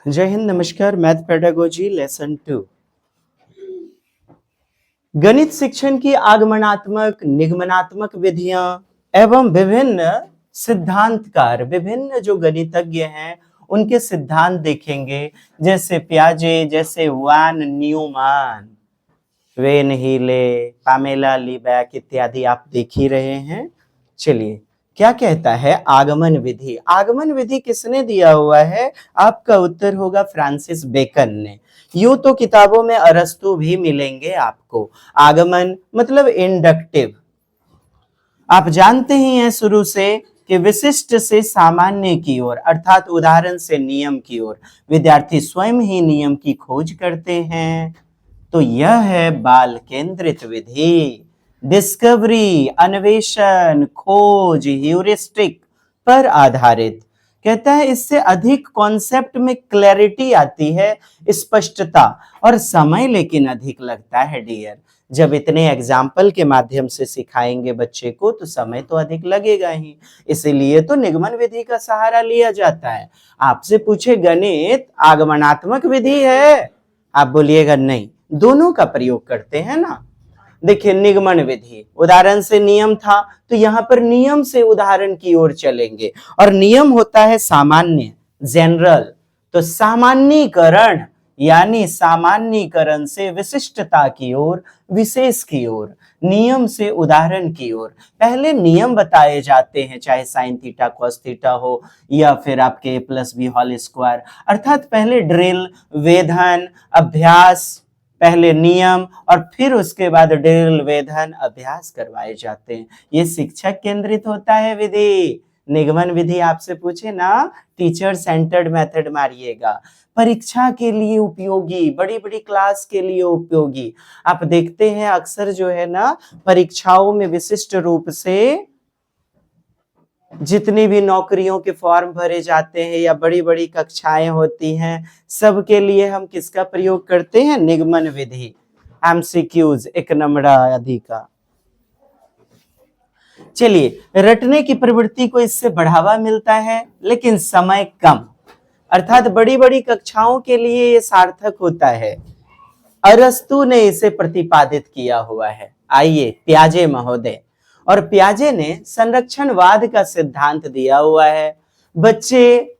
जय हिंद, नमस्कार। Math pedagogy lesson 2। गणित शिक्षण की आगमनात्मक, निगमनात्मक विधियां एवं विभिन्न सिद्धांतकार, विभिन्न जो गणितज्ञ हैं उनके सिद्धांत देखेंगे। जैसे पियाजे, जैसे वान न्यूमैन, वेन हीले, पामेला लीबैक इत्यादि आप देख ही रहे हैं। चलिए, क्या कहता है आगमन विधि? आगमन विधि किसने दिया हुआ है? आपका उत्तर होगा फ्रांसिस बेकन ने। यूं तो किताबों में अरस्तु भी मिलेंगे आपको। आगमन मतलब इंडक्टिव। आप जानते ही हैं शुरू से कि विशिष्ट से सामान्य की ओर, अर्थात उदाहरण से नियम की ओर विद्यार्थी स्वयं ही नियम की खोज करते हैं। तो यह है बाल केंद्रित विधि। डिस्कवरी, अन्वेषण, खोज, ह्यूरिस्टिक पर आधारित। कहता है इससे अधिक कॉन्सेप्ट में क्लैरिटी आती है, स्पष्टता, और समय लेकिन अधिक लगता है डियर। जब इतने एग्जाम्पल के माध्यम से सिखाएंगे बच्चे को तो समय तो अधिक लगेगा ही, इसीलिए तो निगमन विधि का सहारा लिया जाता है। आपसे पूछे गणित आगमनात्मक विधि है, आप बोलिएगा नहीं, दोनों का प्रयोग करते हैं ना। देखिए, निगमन विधि उदाहरण से नियम था, तो यहां पर नियम से उदाहरण की ओर चलेंगे, और नियम होता है सामान्य, जनरल। तो सामान्यीकरण यानी सामान्यीकरण से विशिष्टता की ओर, विशेष की ओर, नियम से उदाहरण की ओर। पहले नियम बताए जाते हैं, चाहे साइन थीटा कॉस थीटा हो या फिर आपके a plus B whole square, अर्थात पहले ड्रिल, वेधन, अभ्यास, पहले नियम और फिर उसके बाद ड्रिल, वेधन, अभ्यास करवाए जाते हैं। ये शिक्षक केंद्रित होता है विधि। निगमन विधि आपसे पूछे ना, टीचर सेंटर्ड मेथड मारिएगा। परीक्षा के लिए उपयोगी, बड़ी बड़ी क्लास के लिए उपयोगी। आप देखते हैं अक्सर जो है ना, परीक्षाओं में विशिष्ट रूप से जितनी भी नौकरियों के फॉर्म भरे जाते हैं या बड़ी बड़ी कक्षाएं होती हैं, सबके लिए हम किसका प्रयोग करते हैं? निगमन विधि। एमसीक्यूज, एक नंबर आदि का। चलिए, रटने की प्रवृत्ति को इससे बढ़ावा मिलता है, लेकिन समय कम, अर्थात बड़ी बड़ी कक्षाओं के लिए ये सार्थक होता है। अरस्तु ने इसे प्रतिपादित किया हुआ है। आइए, पियाजे महोदय, और पियाजे ने संरक्षणवाद का सिद्धांत दिया हुआ है। बच्चे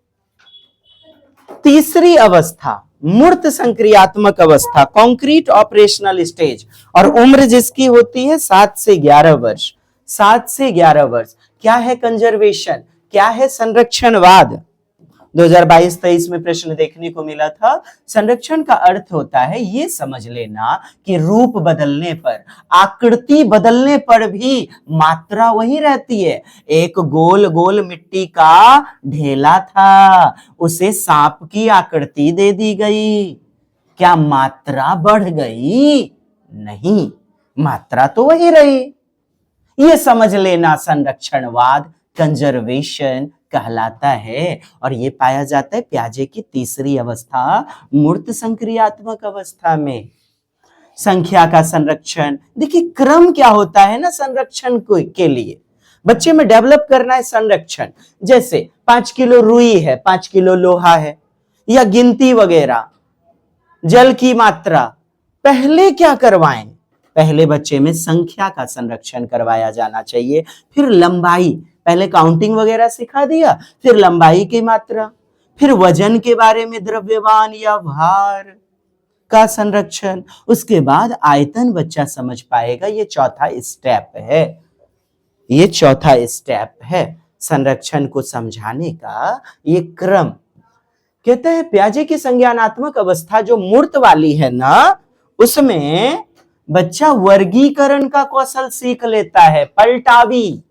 तीसरी अवस्था, मूर्त संक्रियात्मक अवस्था, कॉन्क्रीट ऑपरेशनल स्टेज, और उम्र जिसकी होती है 7 से 11 वर्ष। 7 से 11 वर्ष क्या है? कंजर्वेशन। क्या है? संरक्षणवाद। 2022-23 में प्रश्न देखने को मिला था। संरक्षण का अर्थ होता है, ये समझ लेना कि रूप बदलने पर, आकृति बदलने पर भी मात्रा वही रहती है। एक गोल गोल मिट्टी का ढेला था, उसे सांप की आकृति दे दी गई। क्या मात्रा बढ़ गई? नहीं, मात्रा तो वही रही। ये समझ लेना संरक्षणवाद, कंजर्वेशन कहलाता है, और ये पाया जाता है पियाजे की तीसरी अवस्था, मूर्त संक्रियात्मक अवस्था में। संख्या का संरक्षण, देखिए क्रम क्या होता है ना संरक्षण के लिए, बच्चे में डेवलप करना है संरक्षण। जैसे 5 किलो रुई है, 5 किलो लोहा है, या गिनती वगैरह, जल की मात्रा। पहले क्या करवाएं? पहले बच्चे में संख्या का संरक्षण करवाया जाना चाहिए, फिर लंबाई, पहले काउंटिंग वगैरह सिखा दिया, फिर लंबाई की मात्रा, फिर वजन के बारे में, द्रव्यमान या भार का संरक्षण, उसके बाद आयतन बच्चा समझ पाएगा। ये चौथा स्टेप है, ये चौथा स्टेप है संरक्षण को समझाने का, ये क्रम। कहते हैं पियाजे की संज्ञानात्मक अवस्था जो मूर्त वाली है ना, उसमें बच्चा वर्गीकरण का कौशल सीख लेता है। पलटावी,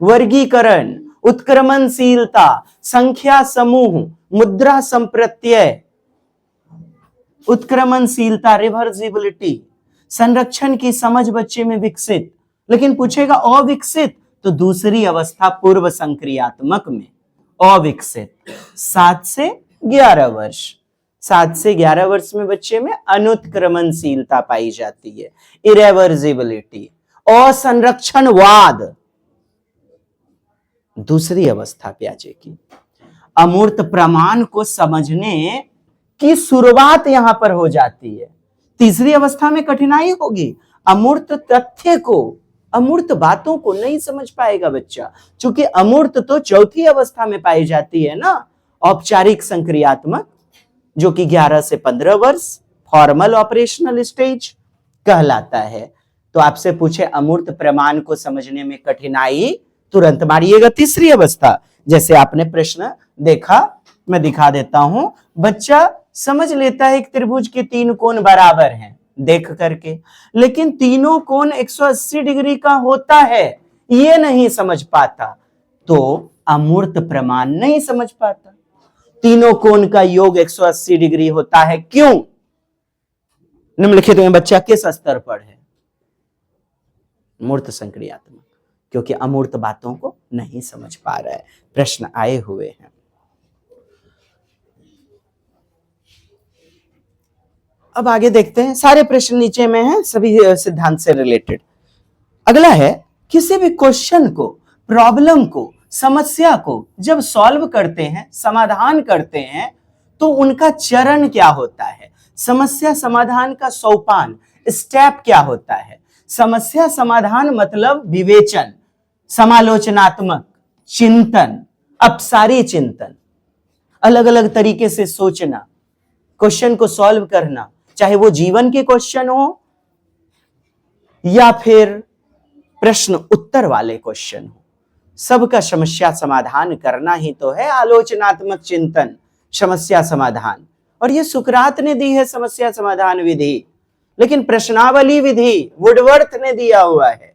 वर्गीकरण, उत्क्रमणशीलता, संख्या समूह, मुद्रा संप्रत्यय, उत्क्रमणशीलता, रिवर्सिबिलिटी, संरक्षण की समझ बच्चे में विकसित। लेकिन पूछेगा अविकसित, तो दूसरी अवस्था पूर्व संक्रियात्मक में अविकसित। 7 से 11 वर्ष, 7 से 11 वर्ष में बच्चे में अनुत्क्रमणशीलता पाई जाती है, इरेवर्सिबिलिटी। असंरक्षणवाद, दूसरी अवस्था पियाजे की। अमूर्त प्रमाण को समझने की शुरुआत यहां पर हो जाती है। तीसरी अवस्था में कठिनाई होगी, अमूर्त तथ्य को, अमूर्त बातों को नहीं समझ पाएगा बच्चा, क्योंकि अमूर्त तो चौथी अवस्था में पाई जाती है ना, औपचारिक संक्रियात्मक, जो कि 11 से 15 वर्ष फॉर्मल ऑपरेशनल स्टेज कहलाता है। तो आपसे पूछे अमूर्त प्रमाण को समझने में कठिनाई, तुरंत मारिएगा तीसरी अवस्था। जैसे आपने प्रश्न देखा, मैं दिखा देता हूं, बच्चा समझ लेता है एक त्रिभुज के 3 कोण बराबर हैं देख करके, लेकिन तीनों कोण 180 डिग्री का होता है ये नहीं समझ पाता, तो अमूर्त प्रमाण नहीं समझ पाता। तीनों कोण का योग 180 डिग्री होता है, क्यों? निम्नलिखित में बच्चा किस स्तर पर है? मूर्त संक्रियात्मक, क्योंकि अमूर्त बातों को नहीं समझ पा रहा है। प्रश्न आए हुए हैं। अब आगे देखते हैं, सारे प्रश्न नीचे में हैं, सभी सिद्धांत से रिलेटेड। अगला है, किसी भी क्वेश्चन को, प्रॉब्लम को, समस्या को जब सॉल्व करते हैं, समाधान करते हैं, तो उनका चरण क्या होता है? समस्या समाधान का सोपान, स्टेप क्या होता है? समस्या समाधान मतलब विवेचन, समालोचनात्मक चिंतन, अपसारी चिंतन, अलग अलग तरीके से सोचना, क्वेश्चन को सॉल्व करना, चाहे वो जीवन के क्वेश्चन हो या फिर प्रश्न उत्तर वाले क्वेश्चन हो, सबका समस्या समाधान करना ही तो है आलोचनात्मक चिंतन, समस्या समाधान। और ये सुकरात ने दी है समस्या समाधान विधि, लेकिन प्रश्नावली विधि वुडवर्थ ने दिया हुआ है।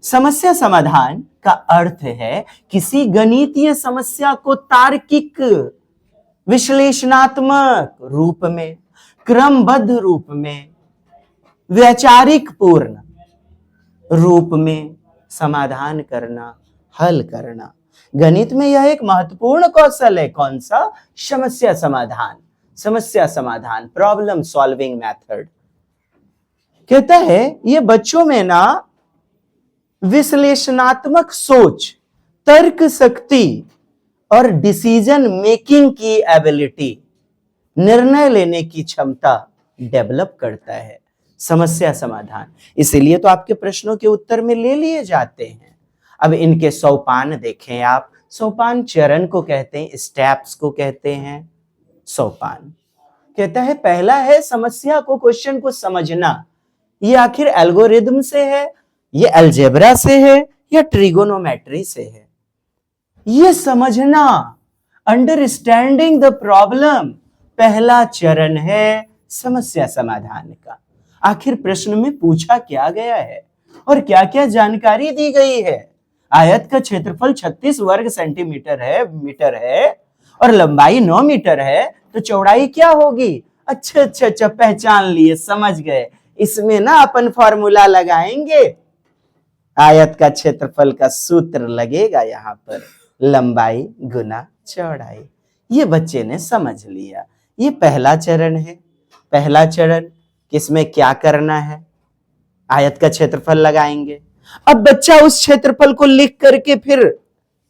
समस्या समाधान का अर्थ है किसी गणितीय समस्या को तार्किक, विश्लेषणात्मक रूप में, क्रमबद्ध रूप में, वैचारिक पूर्ण रूप में समाधान करना, हल करना। गणित में यह एक महत्वपूर्ण कौशल है। कौन सा? समस्या समाधान। समस्या समाधान, प्रॉब्लम सॉल्विंग मेथड। कहता है ये बच्चों में ना विश्लेषणात्मक सोच, तर्क शक्ति और डिसीजन मेकिंग की एबिलिटी, निर्णय लेने की क्षमता डेवलप करता है समस्या समाधान। इसीलिए तो आपके प्रश्नों के उत्तर में ले लिए जाते हैं। अब इनके सोपान देखें आप, सोपान चरण को कहते हैं, स्टेप्स को कहते हैं सोपान। कहता है पहला है समस्या को, क्वेश्चन को समझना। ये आखिर एल्गोरिदम से है, ये अलजेब्रा से है या ट्रिगोनोमेट्री से है, ये समझना, अंडरस्टैंडिंग द प्रॉब्लम पहला चरण है समस्या समाधान का। आखिर प्रश्न में पूछा क्या गया है और क्या क्या जानकारी दी गई है। आयत का क्षेत्रफल 36 वर्ग सेंटीमीटर है, मीटर है, और लंबाई 9 मीटर है, तो चौड़ाई क्या होगी? अच्छा, पहचान लिए, समझ गए। इसमें ना अपन फॉर्मूला लगाएंगे, आयत का क्षेत्रफल का सूत्र लगेगा यहां पर, लंबाई गुना चौड़ाई। ये बच्चे ने समझ लिया। ये पहला चरण है। पहला चरण किसमें क्या करना है? आयत का क्षेत्रफल लगाएंगे। अब बच्चा उस क्षेत्रफल को लिख करके फिर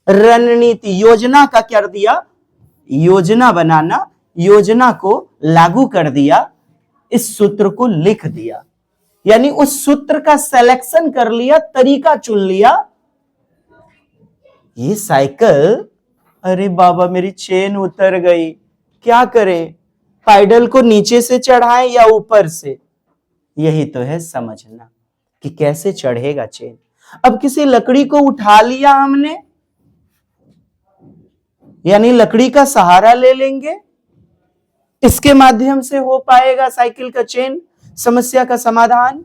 रणनीति, योजना का कर दिया, योजना बनाना, योजना को लागू कर दिया, इस सूत्र को लिख दिया, यानी उस सूत्र का सिलेक्शन कर लिया, तरीका चुन लिया। ये साइकिल, अरे बाबा मेरी चेन उतर गई, क्या करें? पैडल को नीचे से चढ़ाएं या ऊपर से? यही तो है समझना कि कैसे चढ़ेगा चेन। अब किसी लकड़ी को उठा लिया हमने, यानी लकड़ी का सहारा ले लेंगे, इसके माध्यम से हो पाएगा साइकिल का चेन, समस्या का समाधान।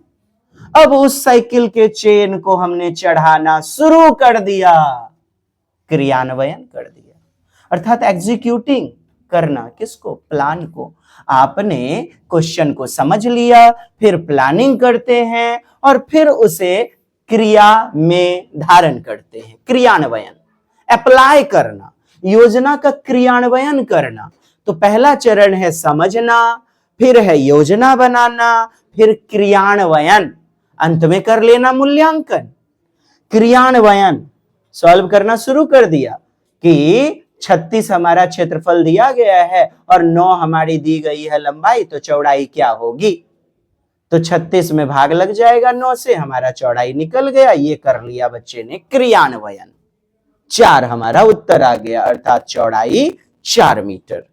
अब उस साइकिल के चेन को हमने चढ़ाना शुरू कर दिया, क्रियान्वयन कर दिया, अर्थात एग्जीक्यूटिंग करना। किसको? प्लान को। आपने क्वेश्चन को समझ लिया, फिर प्लानिंग करते हैं और फिर उसे क्रिया में धारण करते हैं, क्रियान्वयन, अप्लाई करना, योजना का क्रियान्वयन करना। तो पहला चरण है समझना, फिर है योजना बनाना, फिर क्रियान्वयन, अंत में कर लेना मूल्यांकन। क्रियान्वयन, सॉल्व करना शुरू कर दिया कि 36 हमारा क्षेत्रफल दिया गया है और 9 हमारी दी गई है लंबाई, तो चौड़ाई क्या होगी? तो 36 में भाग लग जाएगा 9 से, हमारा चौड़ाई निकल गया। ये कर लिया बच्चे ने क्रियान्वयन। 4 हमारा उत्तर आ गया, अर्थात चौड़ाई 4 मीटर।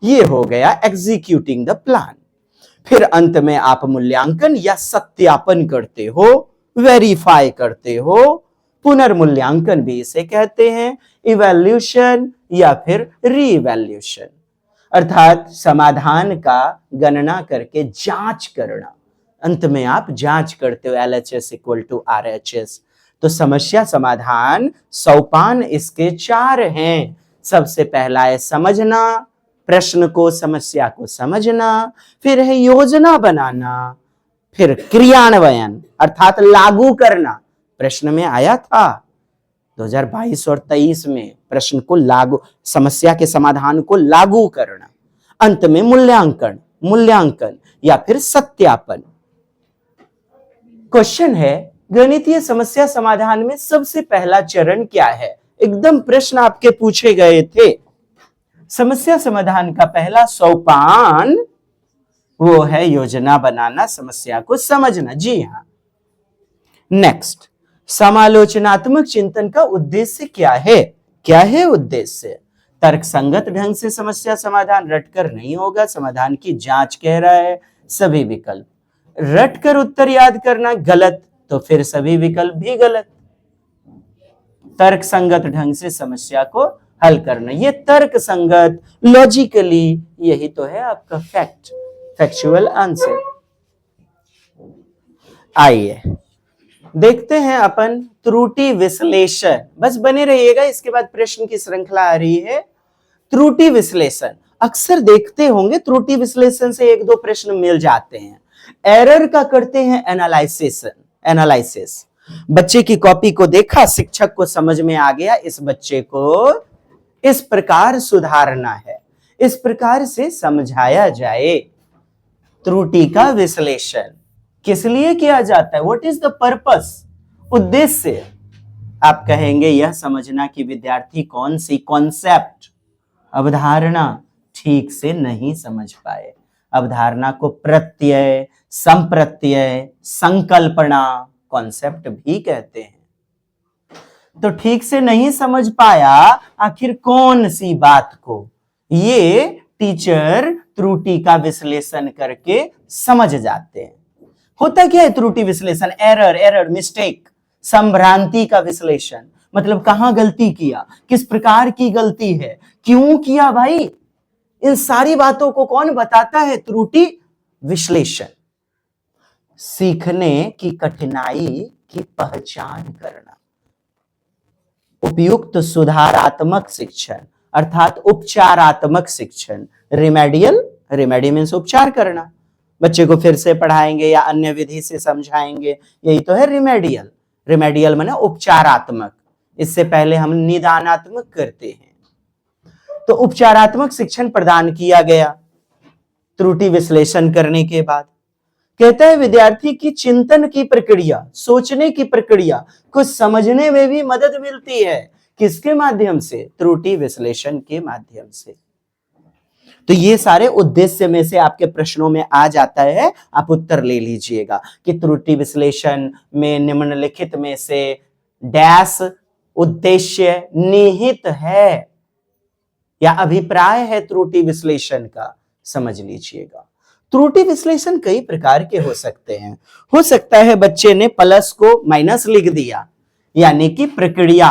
ये हो गया एग्जीक्यूटिंग द प्लान। फिर अंत में आप मूल्यांकन या सत्यापन करते हो, वेरीफाई करते हो। पुनर्मूल्यांकन भी इसे कहते हैं, इवैल्यूएशन या फिर रीइवैल्यूएशन, अर्थात समाधान का गणना करके जांच करना। अंत में आप जांच करते हो, LHS इक्वल टू RHS। तो समस्या समाधान सोपान इसके 4 हैं। सबसे पहला है समझना, प्रश्न को, समस्या को समझना, फिर है योजना बनाना, फिर क्रियान्वयन अर्थात लागू करना। प्रश्न में आया था 2022 और 23 में, प्रश्न को लागू, समस्या के समाधान को लागू करना। अंत में मूल्यांकन या फिर सत्यापन। क्वेश्चन है, गणितीय समस्या समाधान में सबसे पहला चरण क्या है? एकदम प्रश्न आपके पूछे गए थे। समस्या समाधान का पहला सोपान वो है योजना बनाना, समस्या को समझना। जी हां। नेक्स्ट, समालोचनात्मक चिंतन का उद्देश्य क्या है? क्या है उद्देश्य? तर्क संगत ढंग से समस्या समाधान, रटकर नहीं होगा, समाधान की जांच कह रहा है। सभी विकल्प, रटकर उत्तर याद करना गलत, तो फिर सभी विकल्प भी गलत। तर्क संगत ढंग से समस्या को हल करना, ये तर्क संगत, लॉजिकली, यही तो है आपका फैक्चुअल आंसर। आइए देखते हैं अपन त्रुटि विश्लेषण। बस बने रहिएगा, इसके बाद प्रश्न की श्रृंखला आ रही है। त्रुटि विश्लेषण अक्सर देखते होंगे, त्रुटि विश्लेषण से 1-2 प्रश्न मिल जाते हैं। एरर का करते हैं एनालिसिस। बच्चे की कॉपी को देखा, शिक्षक को समझ में आ गया इस बच्चे को इस प्रकार सुधारना है, इस प्रकार से समझाया जाए। त्रुटि का विश्लेषण किस लिए किया जाता है? व्हाट इज द पर्पस, उद्देश्य? आप कहेंगे यह समझना कि विद्यार्थी कौन सी कॉन्सेप्ट, अवधारणा ठीक से नहीं समझ पाए। अवधारणा को प्रत्यय, संप्रत्यय, संकल्पना, कॉन्सेप्ट भी कहते हैं। तो ठीक से नहीं समझ पाया आखिर कौन सी बात को, ये टीचर त्रुटि का विश्लेषण करके समझ जाते हैं। होता क्या है त्रुटि विश्लेषण? एरर, मिस्टेक, संभ्रांति का विश्लेषण, मतलब कहां गलती किया, किस प्रकार की गलती है, क्यों किया भाई, इन सारी बातों को कौन बताता है? त्रुटि विश्लेषण। सीखने की कठिनाई की पहचान करना, उपयुक्त सुधारात्मक शिक्षण अर्थात उपचारात्मक शिक्षण। रिमेडी मीन्स उपचार करना, बच्चे को फिर से पढ़ाएंगे या अन्य विधि से समझाएंगे, यही तो है रिमेडियल माने उपचारात्मक। इससे पहले हम निदानात्मक करते हैं। तो उपचारात्मक शिक्षण प्रदान किया गया त्रुटि विश्लेषण करने के बाद। कहता है विद्यार्थी की चिंतन की प्रक्रिया, सोचने की प्रक्रिया को समझने में भी मदद मिलती है। किसके माध्यम से? त्रुटि विश्लेषण के माध्यम से। तो ये सारे उद्देश्य में से आपके प्रश्नों में आ जाता है, आप उत्तर ले लीजिएगा कि त्रुटि विश्लेषण में निम्नलिखित में से डैश उद्देश्य निहित है या अभिप्राय है त्रुटि विश्लेषण का, समझ लीजिएगा। त्रुटि विश्लेषण कई प्रकार के हो सकते हैं। हो सकता है बच्चे ने प्लस को माइनस लिख दिया, यानी कि प्रक्रिया,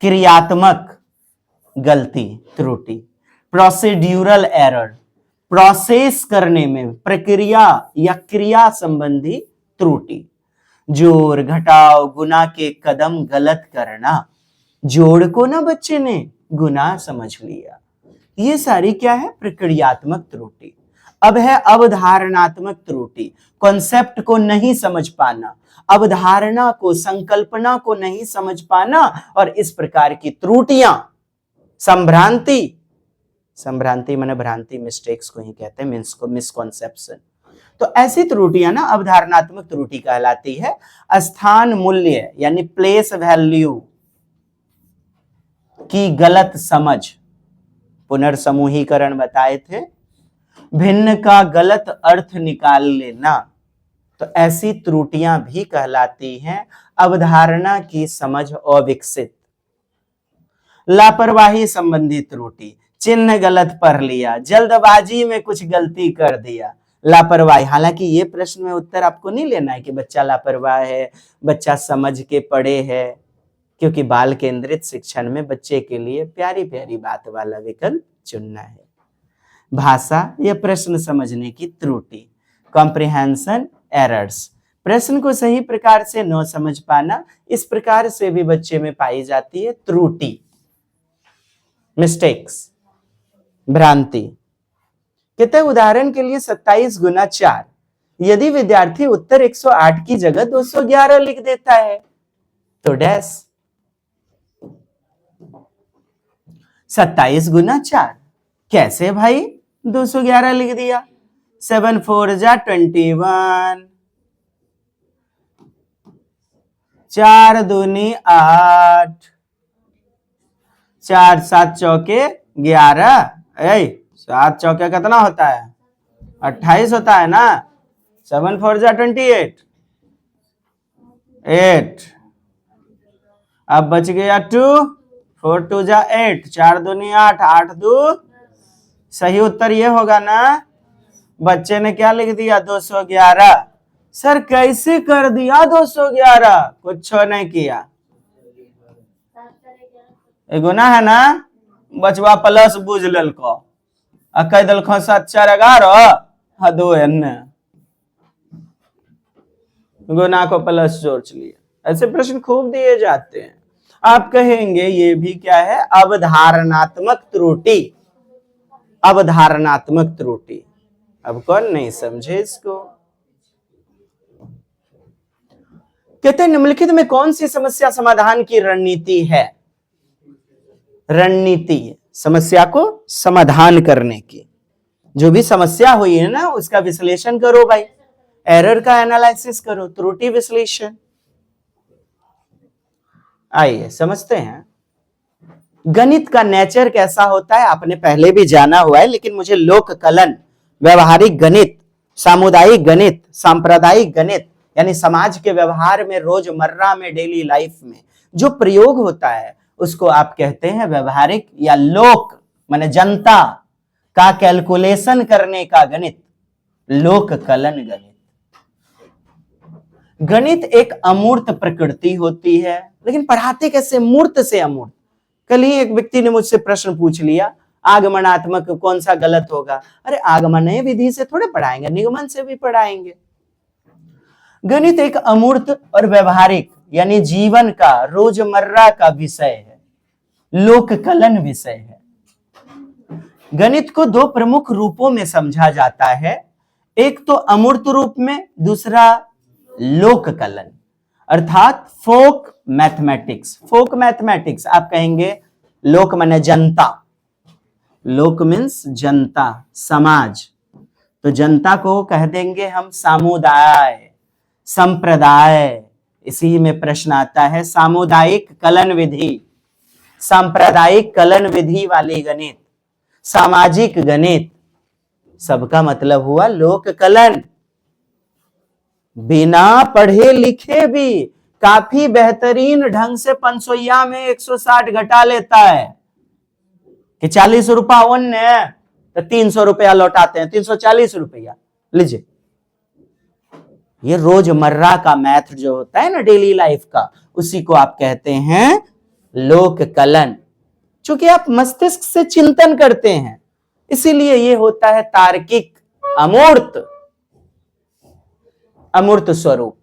क्रियात्मक गलती, त्रुटि। प्रोसीड्यूरल एरर, प्रोसेस करने में, प्रक्रिया या क्रिया संबंधी त्रुटि। जोड़ घटाव गुना के कदम गलत करना, जोड़ को ना बच्चे ने गुना समझ लिया, ये सारी क्या है? प्रक्रियात्मक त्रुटि। अब है अवधारणात्मक त्रुटि, कॉन्सेप्ट को नहीं समझ पाना, अवधारणा को, संकल्पना को नहीं समझ पाना, और इस प्रकार की त्रुटियां, संभ्रांति माने भ्रांति, मिस्टेक्स को ही कहते हैं, मिसकॉन्सेप्शन। तो ऐसी त्रुटियां ना अवधारणात्मक त्रुटि कहलाती है। स्थान मूल्य यानी प्लेस वैल्यू, की गलत समझ, पुनर्समूहीकरण बताए थे, भिन्न का गलत अर्थ निकाल लेना, तो ऐसी त्रुटियां भी कहलाती हैं अवधारणा की समझ अविकसित। लापरवाही संबंधी त्रुटि, चिन्ह गलत पढ़ लिया, जल्दबाजी में कुछ गलती कर दिया, लापरवाही। हालांकि ये प्रश्न में उत्तर आपको नहीं लेना है कि बच्चा लापरवाह है, बच्चा समझ के पढ़े है, क्योंकि बाल केंद्रित शिक्षण में बच्चे के लिए प्यारी प्यारी बात वाला विकल्प चुनना है। भाषा या प्रश्न समझने की त्रुटि, कॉम्प्रिहेंशन एरर्स, प्रश्न को सही प्रकार से न समझ पाना, इस प्रकार से भी बच्चे में पाई जाती है त्रुटि, मिस्टेक्स, भ्रांति। कहते हैं उदाहरण के लिए 27 गुना 4, यदि विद्यार्थी उत्तर 108 की जगह 211 लिख देता है तो डैश। 27 गुना 4 कैसे भाई 211 लिख दिया? 7 4 जा 21, 4 दूनी 8, 4 7 चौके 11, 7 चौके कितना होता है? 28 होता है ना। 7 4 जा 28, 8, अब बच गया 2, 4 2 जा 8, 4 दूनी 8, 8 2, सही उत्तर ये होगा ना। बच्चे ने क्या लिख दिया? 211। सर कैसे कर दिया 211? कुछ नहीं किया, गुना है ना। बचवा प्लस बुझ ललको, कह दिलखो 7 4 11 2 एन, गुना को प्लस जोड़ लिया। ऐसे प्रश्न खूब दिए जाते हैं। आप कहेंगे ये भी क्या है? अवधारणात्मक त्रुटि, अवधारणात्मक त्रुटि। अब कौन नहीं समझे इसको? कहते हैं निम्नलिखित में कौन सी समस्या समाधान की रणनीति है? रणनीति, समस्या को समाधान करने की। जो भी समस्या हुई है ना उसका विश्लेषण करो भाई, एरर का एनालिसिस करो, त्रुटि विश्लेषण। आइए समझते हैं गणित का नेचर कैसा होता है। आपने पहले भी जाना हुआ है, लेकिन मुझे लोक कलन, व्यवहारिक गणित, सामुदायिक गणित, सांप्रदायिक गणित, यानी समाज के व्यवहार में, रोजमर्रा में, डेली लाइफ में जो प्रयोग होता है उसको आप कहते हैं व्यवहारिक या लोक, माने जनता का कैलकुलेशन करने का गणित, लोक कलन गणित। गणित एक अमूर्त प्रकृति होती है, लेकिन पढ़ाते कैसे? मूर्त से अमूर्त। कल ही एक व्यक्ति ने मुझसे प्रश्न पूछ लिया, आगमनात्मक कौन सा गलत होगा? अरे आगमनीय विधि से थोड़े पढ़ाएंगे, निगमन से भी पढ़ाएंगे। गणित एक अमूर्त और व्यवहारिक यानी जीवन का, रोजमर्रा का विषय है, लोक कलन विषय है। गणित को दो प्रमुख रूपों में समझा जाता है, एक तो अमूर्त रूप में, दूसरा लोक कलन अर्थात फोक मैथमेटिक्स। फोक मैथमेटिक्स आप कहेंगे, लोक माने जनता, लोक मीन्स जनता, समाज, तो जनता को कह देंगे हम समुदाय, संप्रदाय। इसी में प्रश्न आता है सामुदायिक कलन विधि, सांप्रदायिक कलन विधि वाली गणित, सामाजिक गणित, सबका मतलब हुआ लोक कलन। बिना पढ़े लिखे भी काफी बेहतरीन ढंग से 500 में 160 घटा लेता है कि 40 रुपया वन है तो 300 रुपया लौटाते हैं, 340 रुपया लीजिए। ये रोजमर्रा का मैथ जो होता है ना, डेली लाइफ का, उसी को आप कहते हैं लोक कलन। चूंकि आप मस्तिष्क से चिंतन करते हैं इसीलिए ये होता है तार्किक, अमूर्त, अमूर्त स्वरूप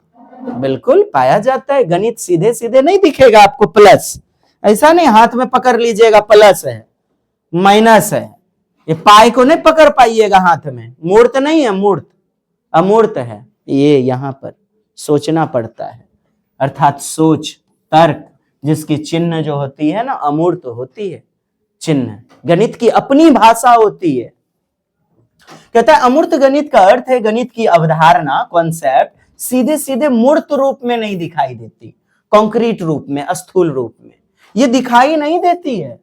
बिल्कुल पाया जाता है। गणित सीधे सीधे नहीं दिखेगा आपको प्लस, ऐसा नहीं हाथ में पकड़ लीजिएगा प्लस है माइनस है, ये पाई को नहीं पकड़ पाइएगा हाथ में, मूर्त नहीं है, मूर्त अमूर्त है। ये यहां पर सोचना पड़ता है, अर्थात सोच, तर्क, जिसकी चिन्ह जो होती है ना अमूर्त होती है। चिन्ह गणित की अपनी भाषा होती है। कहता है अमूर्त गणित का अर्थ है गणित की अवधारणा, कॉन्सेप्ट सीधे सीधे मूर्त रूप में नहीं दिखाई देती, कॉन्क्रीट रूप में, स्थूल रूप में। ये दिखाई नहीं देती है,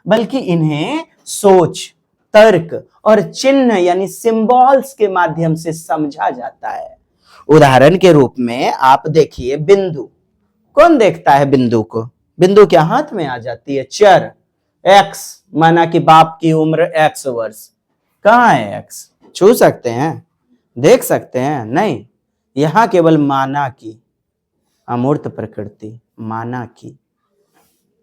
बल्कि इन्हें सोच, तर्क और चिन्ह यानी सिंबल्स के माध्यम से समझा जाता है। उदाहरण के रूप में आप देखिए बिंदु। कौन देखता है बिंदु को? बिंदु क्या हाथ में आ जाती है? चर एक्स, माना कि बाप की उम्र एक्स वर्ष, कहां है एक्स? छू सकते हैं, देख सकते हैं? नहीं, यहां केवल माना की, अमूर्त प्रकृति, माना की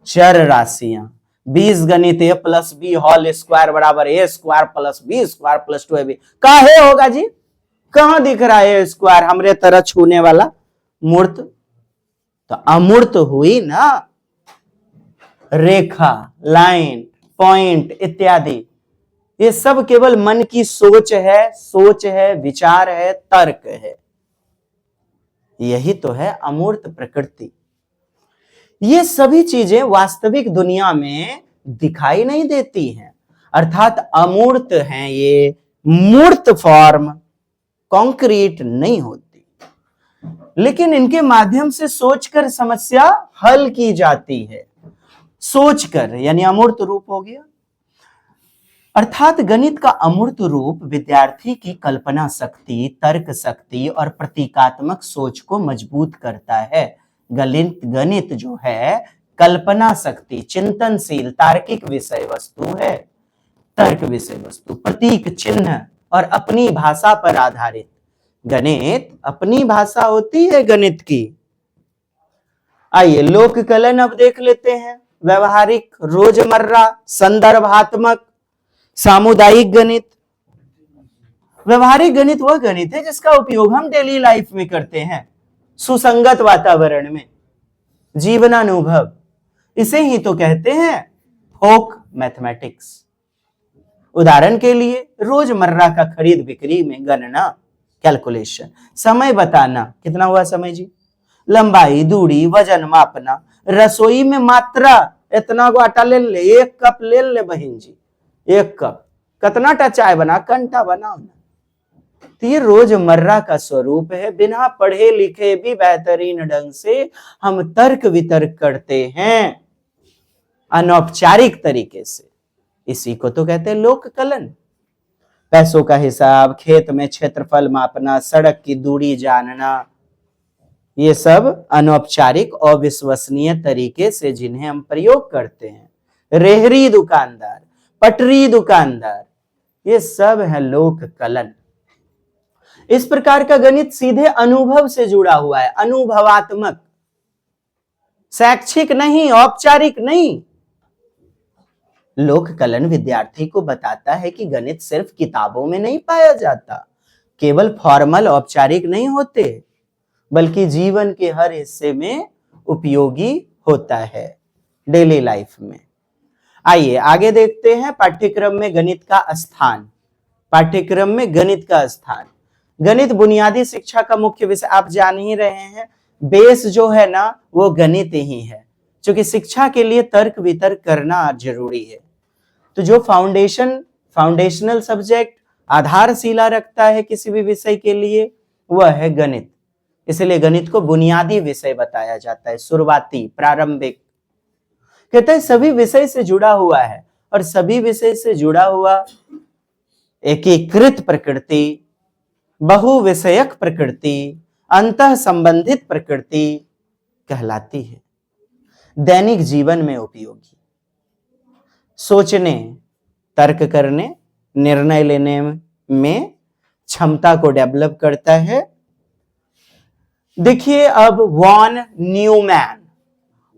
चर राशियां। 20 गणित a plus B whole square बराबर a square plus b square plus 2ab काहे होगा जी? कहां दिख रहा है स्क्वायर हमरे तरह छूने वाला? मूर्त तो अमूर्त हुई ना, रेखा, लाइन, पॉइंट इत्यादि, ये सब केवल मन की सोच है, विचार है, तर्क है। यही तो है अमूर्त प्रकृति। ये सभी चीजें वास्तविक दुनिया में दिखाई नहीं देती हैं, अर्थात अमूर्त हैं, ये मूर्त फॉर्म, कॉन्क्रीट नहीं होती, लेकिन इनके माध्यम से सोचकर समस्या हल की जाती है। सोचकर यानी अमूर्त रूप हो गया। अर्थात गणित का अमूर्त रूप विद्यार्थी की कल्पना शक्ति, तर्क शक्ति और प्रतीकात्मक सोच को मजबूत करता है। गणित जो है कल्पना शक्ति, चिंतनशील, तार्किक विषय वस्तु है, तर्क विषय वस्तु, प्रतीक, चिन्ह और अपनी भाषा पर आधारित। गणित अपनी भाषा होती है गणित की। आइए लोक कलन अब देख लेते हैं। व्यवहारिक, रोजमर्रा, संदर्भात्मक, सामुदायिक गणित। व्यवहारिक गणित वह गणित है जिसका उपयोग हम डेली लाइफ में करते हैं, सुसंगत वातावरण में, जीवनानुभव। इसे ही तो कहते हैं फोक मैथमेटिक्स। उदाहरण के लिए रोजमर्रा का खरीद बिक्री में गणना, कैलकुलेशन, समय बताना, कितना हुआ समय जी, लंबाई, दूरी, वजन मापना, रसोई में मात्रा, इतना को आटा ले ले, 1 कप ले ले बहन जी, 1 कप, कितना टा चाय बना, घंटा बनाओ ना। तो ये रोजमर्रा का स्वरूप है। बिना पढ़े लिखे भी बेहतरीन ढंग से हम तर्क वितर्क करते हैं अनौपचारिक तरीके से। इसी को तो कहते हैं लोक कलन। पैसों का हिसाब, खेत में क्षेत्रफल मापना, सड़क की दूरी जानना, ये सब अनौपचारिक और विश्वसनीय तरीके से जिन्हें हम प्रयोग करते हैं। रेहड़ी दुकानदार, पटरी दुकानदार, ये सब है लोक कलन। इस प्रकार का गणित सीधे अनुभव से जुड़ा हुआ है, अनुभवात्मक, शैक्षिक नहीं, औपचारिक नहीं। लोक कलन विद्यार्थी को बताता है कि गणित सिर्फ किताबों में नहीं पाया जाता, केवल फॉर्मल औपचारिक नहीं होते, बल्कि जीवन के हर हिस्से में उपयोगी होता है, डेली लाइफ में। आइए आगे देखते हैं पाठ्यक्रम में गणित का स्थान। पाठ्यक्रम में गणित का स्थान। गणित बुनियादी शिक्षा का मुख्य विषय, आप जान ही रहे हैं। बेस जो है ना वो गणित ही है, क्योंकि शिक्षा के लिए तर्क वितर्क करना जरूरी है। तो जो फाउंडेशनल सब्जेक्ट, आधारशिला रखता है किसी भी विषय के लिए, वह है गणित। इसलिए गणित को बुनियादी विषय बताया जाता है, शुरुआती, प्रारंभिक। कहते हैं सभी विषय से जुड़ा हुआ है, और सभी विषय से जुड़ा हुआ एकीकृत प्रकृति, बहुविषयक प्रकृति, अंतः संबंधित प्रकृति कहलाती है। दैनिक जीवन में उपयोगी, सोचने, तर्क करने, निर्णय लेने में क्षमता को डेवलप करता है। देखिए अब वॉन न्यूमैन,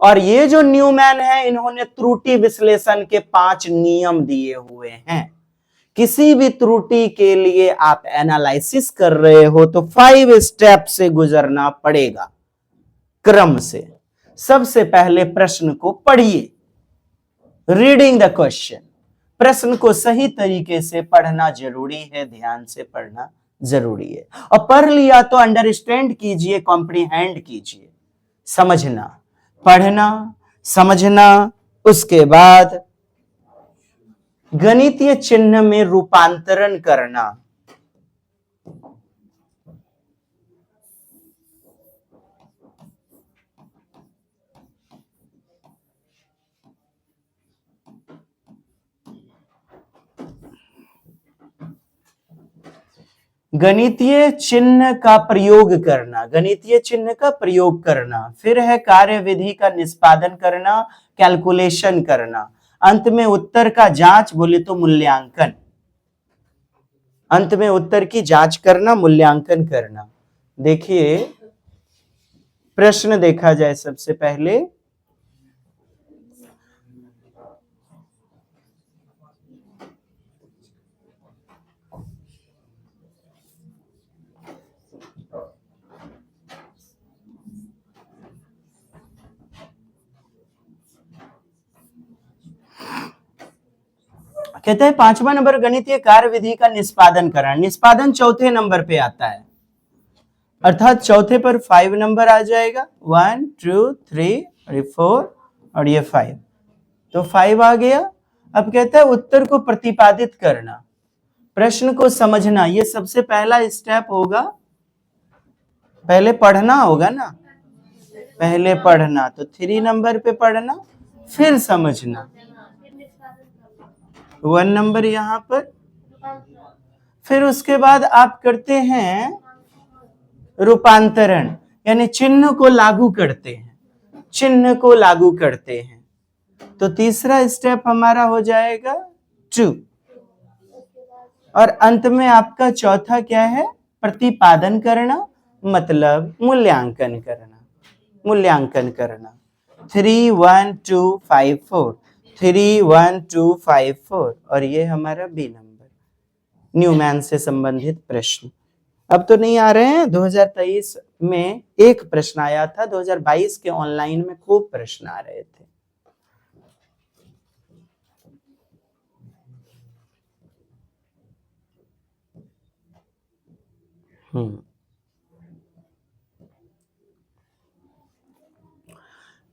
और ये जो न्यूमैन है इन्होंने त्रुटि विश्लेषण के 5 नियम दिए हुए हैं। किसी भी त्रुटि के लिए आप एनालिसिस कर रहे हो तो 5 स्टेप से गुजरना पड़ेगा, क्रम से। सबसे पहले प्रश्न को पढ़िए, रीडिंग द क्वेश्चन। प्रश्न को सही तरीके से पढ़ना जरूरी है, ध्यान से पढ़ना जरूरी है। और पढ़ लिया तो अंडरस्टैंड कीजिए, कॉम्प्रिहेंड कीजिए, समझना, पढ़ना, समझना। उसके बाद गणितीय चिन्ह में रूपांतरण करना। गणितीय चिन्ह का प्रयोग करना, गणितीय चिन्ह का प्रयोग करना, फिर है कार्य विधि का निष्पादन करना, कैलकुलेशन करना, अंत में उत्तर का जांच, बोले तो मूल्यांकन, अंत में उत्तर की जांच करना, मूल्यांकन करना। देखिए प्रश्न देखा जाए सबसे पहले। कहते हैं 5वां नंबर गणितीय कार्य विधि का निष्पादन करना। निष्पादन चौथे नंबर पे आता है, अर्थात चौथे पर 5 नंबर आ जाएगा, 1 2 3 और ये 4 और ये 5, तो 5 आ गया। अब कहता है उत्तर को प्रतिपादित करना, प्रश्न को समझना, ये सबसे पहला स्टेप होगा। पहले पढ़ना होगा ना, पहले पढ़ना, तो 3 नंबर पे पढ़ना, फिर समझना, 1 नंबर यहां पर, फिर उसके बाद आप करते हैं रूपांतरण, यानी चिन्ह को लागू करते हैं, चिन्ह को लागू करते हैं। तो तीसरा स्टेप हमारा हो जाएगा 2, और अंत में आपका चौथा क्या है, प्रतिपादन करना, मतलब मूल्यांकन करना, मूल्यांकन करना। 3 1 2 5 4, 3 1 2 5 4, और ये हमारा बी नंबर, न्यूमैन से संबंधित प्रश्न। अब तो नहीं आ रहे हैं, 2023 में एक प्रश्न आया था, 2022 के ऑनलाइन में खूब प्रश्न आ रहे थे।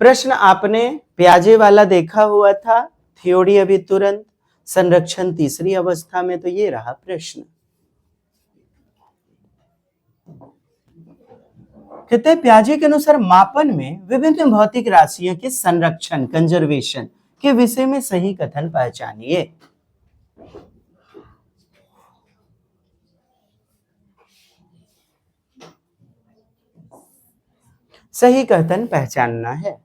प्रश्न आपने प्याजे वाला देखा हुआ था, थ्योरी अभी तुरंत, संरक्षण तीसरी अवस्था में, तो ये रहा प्रश्न। कहते हैं प्याजे के अनुसार मापन में विभिन्न भौतिक राशियों के संरक्षण, कंजर्वेशन के विषय में सही कथन पहचानिए। सही कथन पहचानना है।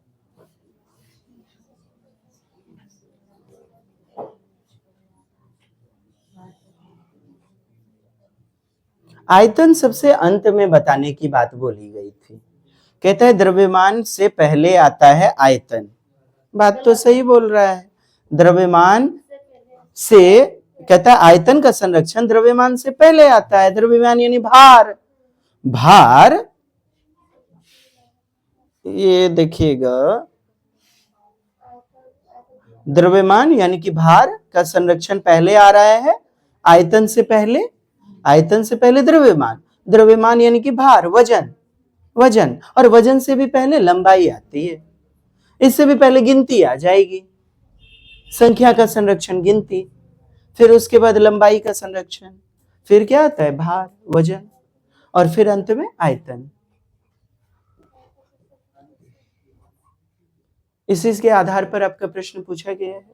आयतन सबसे अंत में बताने की बात बोली गई थी। कहता है द्रव्यमान से पहले आता है आयतन, बात तो सही बोल रहा है। द्रव्यमान से, कहता है आयतन का संरक्षण द्रव्यमान से पहले आता है। द्रव्यमान यानी भार, भार ये देखिएगा, द्रव्यमान यानी कि भार का संरक्षण पहले आ रहा है, आयतन से पहले, आयतन से पहले द्रव्यमान, द्रव्यमान यानी कि भार, वजन, वजन, और वजन से भी पहले लंबाई आती है, इससे भी पहले गिनती आ जाएगी, संख्या का संरक्षण गिनती, फिर उसके बाद लंबाई का संरक्षण, फिर क्या आता है, भार, वजन, और फिर अंत में आयतन। इसी के आधार पर आपका प्रश्न पूछा गया है।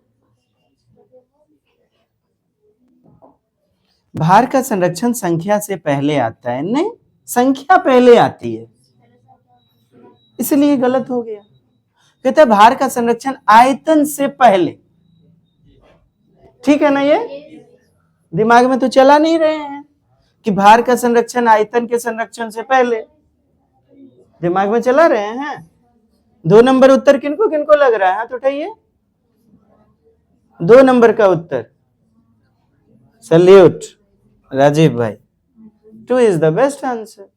भार का संरक्षण संख्या से पहले आता है, नहीं, संख्या पहले आती है, इसलिए गलत हो गया। कहता है भार का संरक्षण आयतन से पहले, ठीक है ना, ये दिमाग में तो चला नहीं रहे हैं कि भार का संरक्षण आयतन के संरक्षण से पहले, दिमाग में चला रहे हैं। 2 नंबर उत्तर किनको किनको लग रहा है, हाथ उठाइए। 2 नंबर का उत्तर, सल्यूट राजीव भाई, 2 इज द बेस्ट आंसर।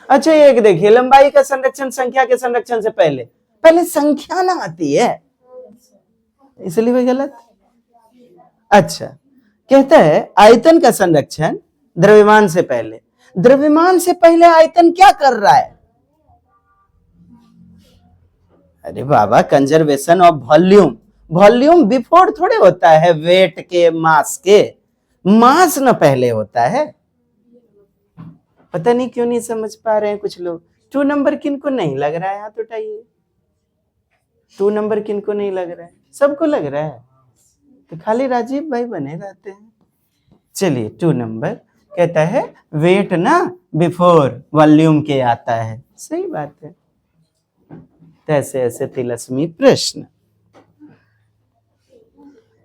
अच्छा एक देखिए, लंबाई का संरक्षण संख्या के संरक्षण से पहले, पहले संख्या ना आती है, इसलिए वह गलत। अच्छा कहता है आयतन का संरक्षण द्रव्यमान से पहले, द्रव्यमान से पहले आयतन क्या कर रहा है, अरे बाबा conservation of volume, volume before थोड़े होता है वेट के, मास के, मास न पहले होता है। पता नहीं क्यों नहीं समझ पा रहे हैं कुछ लोग। 2 नंबर किनको नहीं लग रहा है, हाथ उठाइए। 2 नंबर किनको नहीं लग रहा है, सबको लग रहा है, तो खाली राजीव भाई बने रहते हैं। चलिए 2 नंबर कहता है वेट ना बिफोर वॉल्यूम के आता है, सही बात है। तो ऐसे ऐसे तिलस्मी प्रश्न।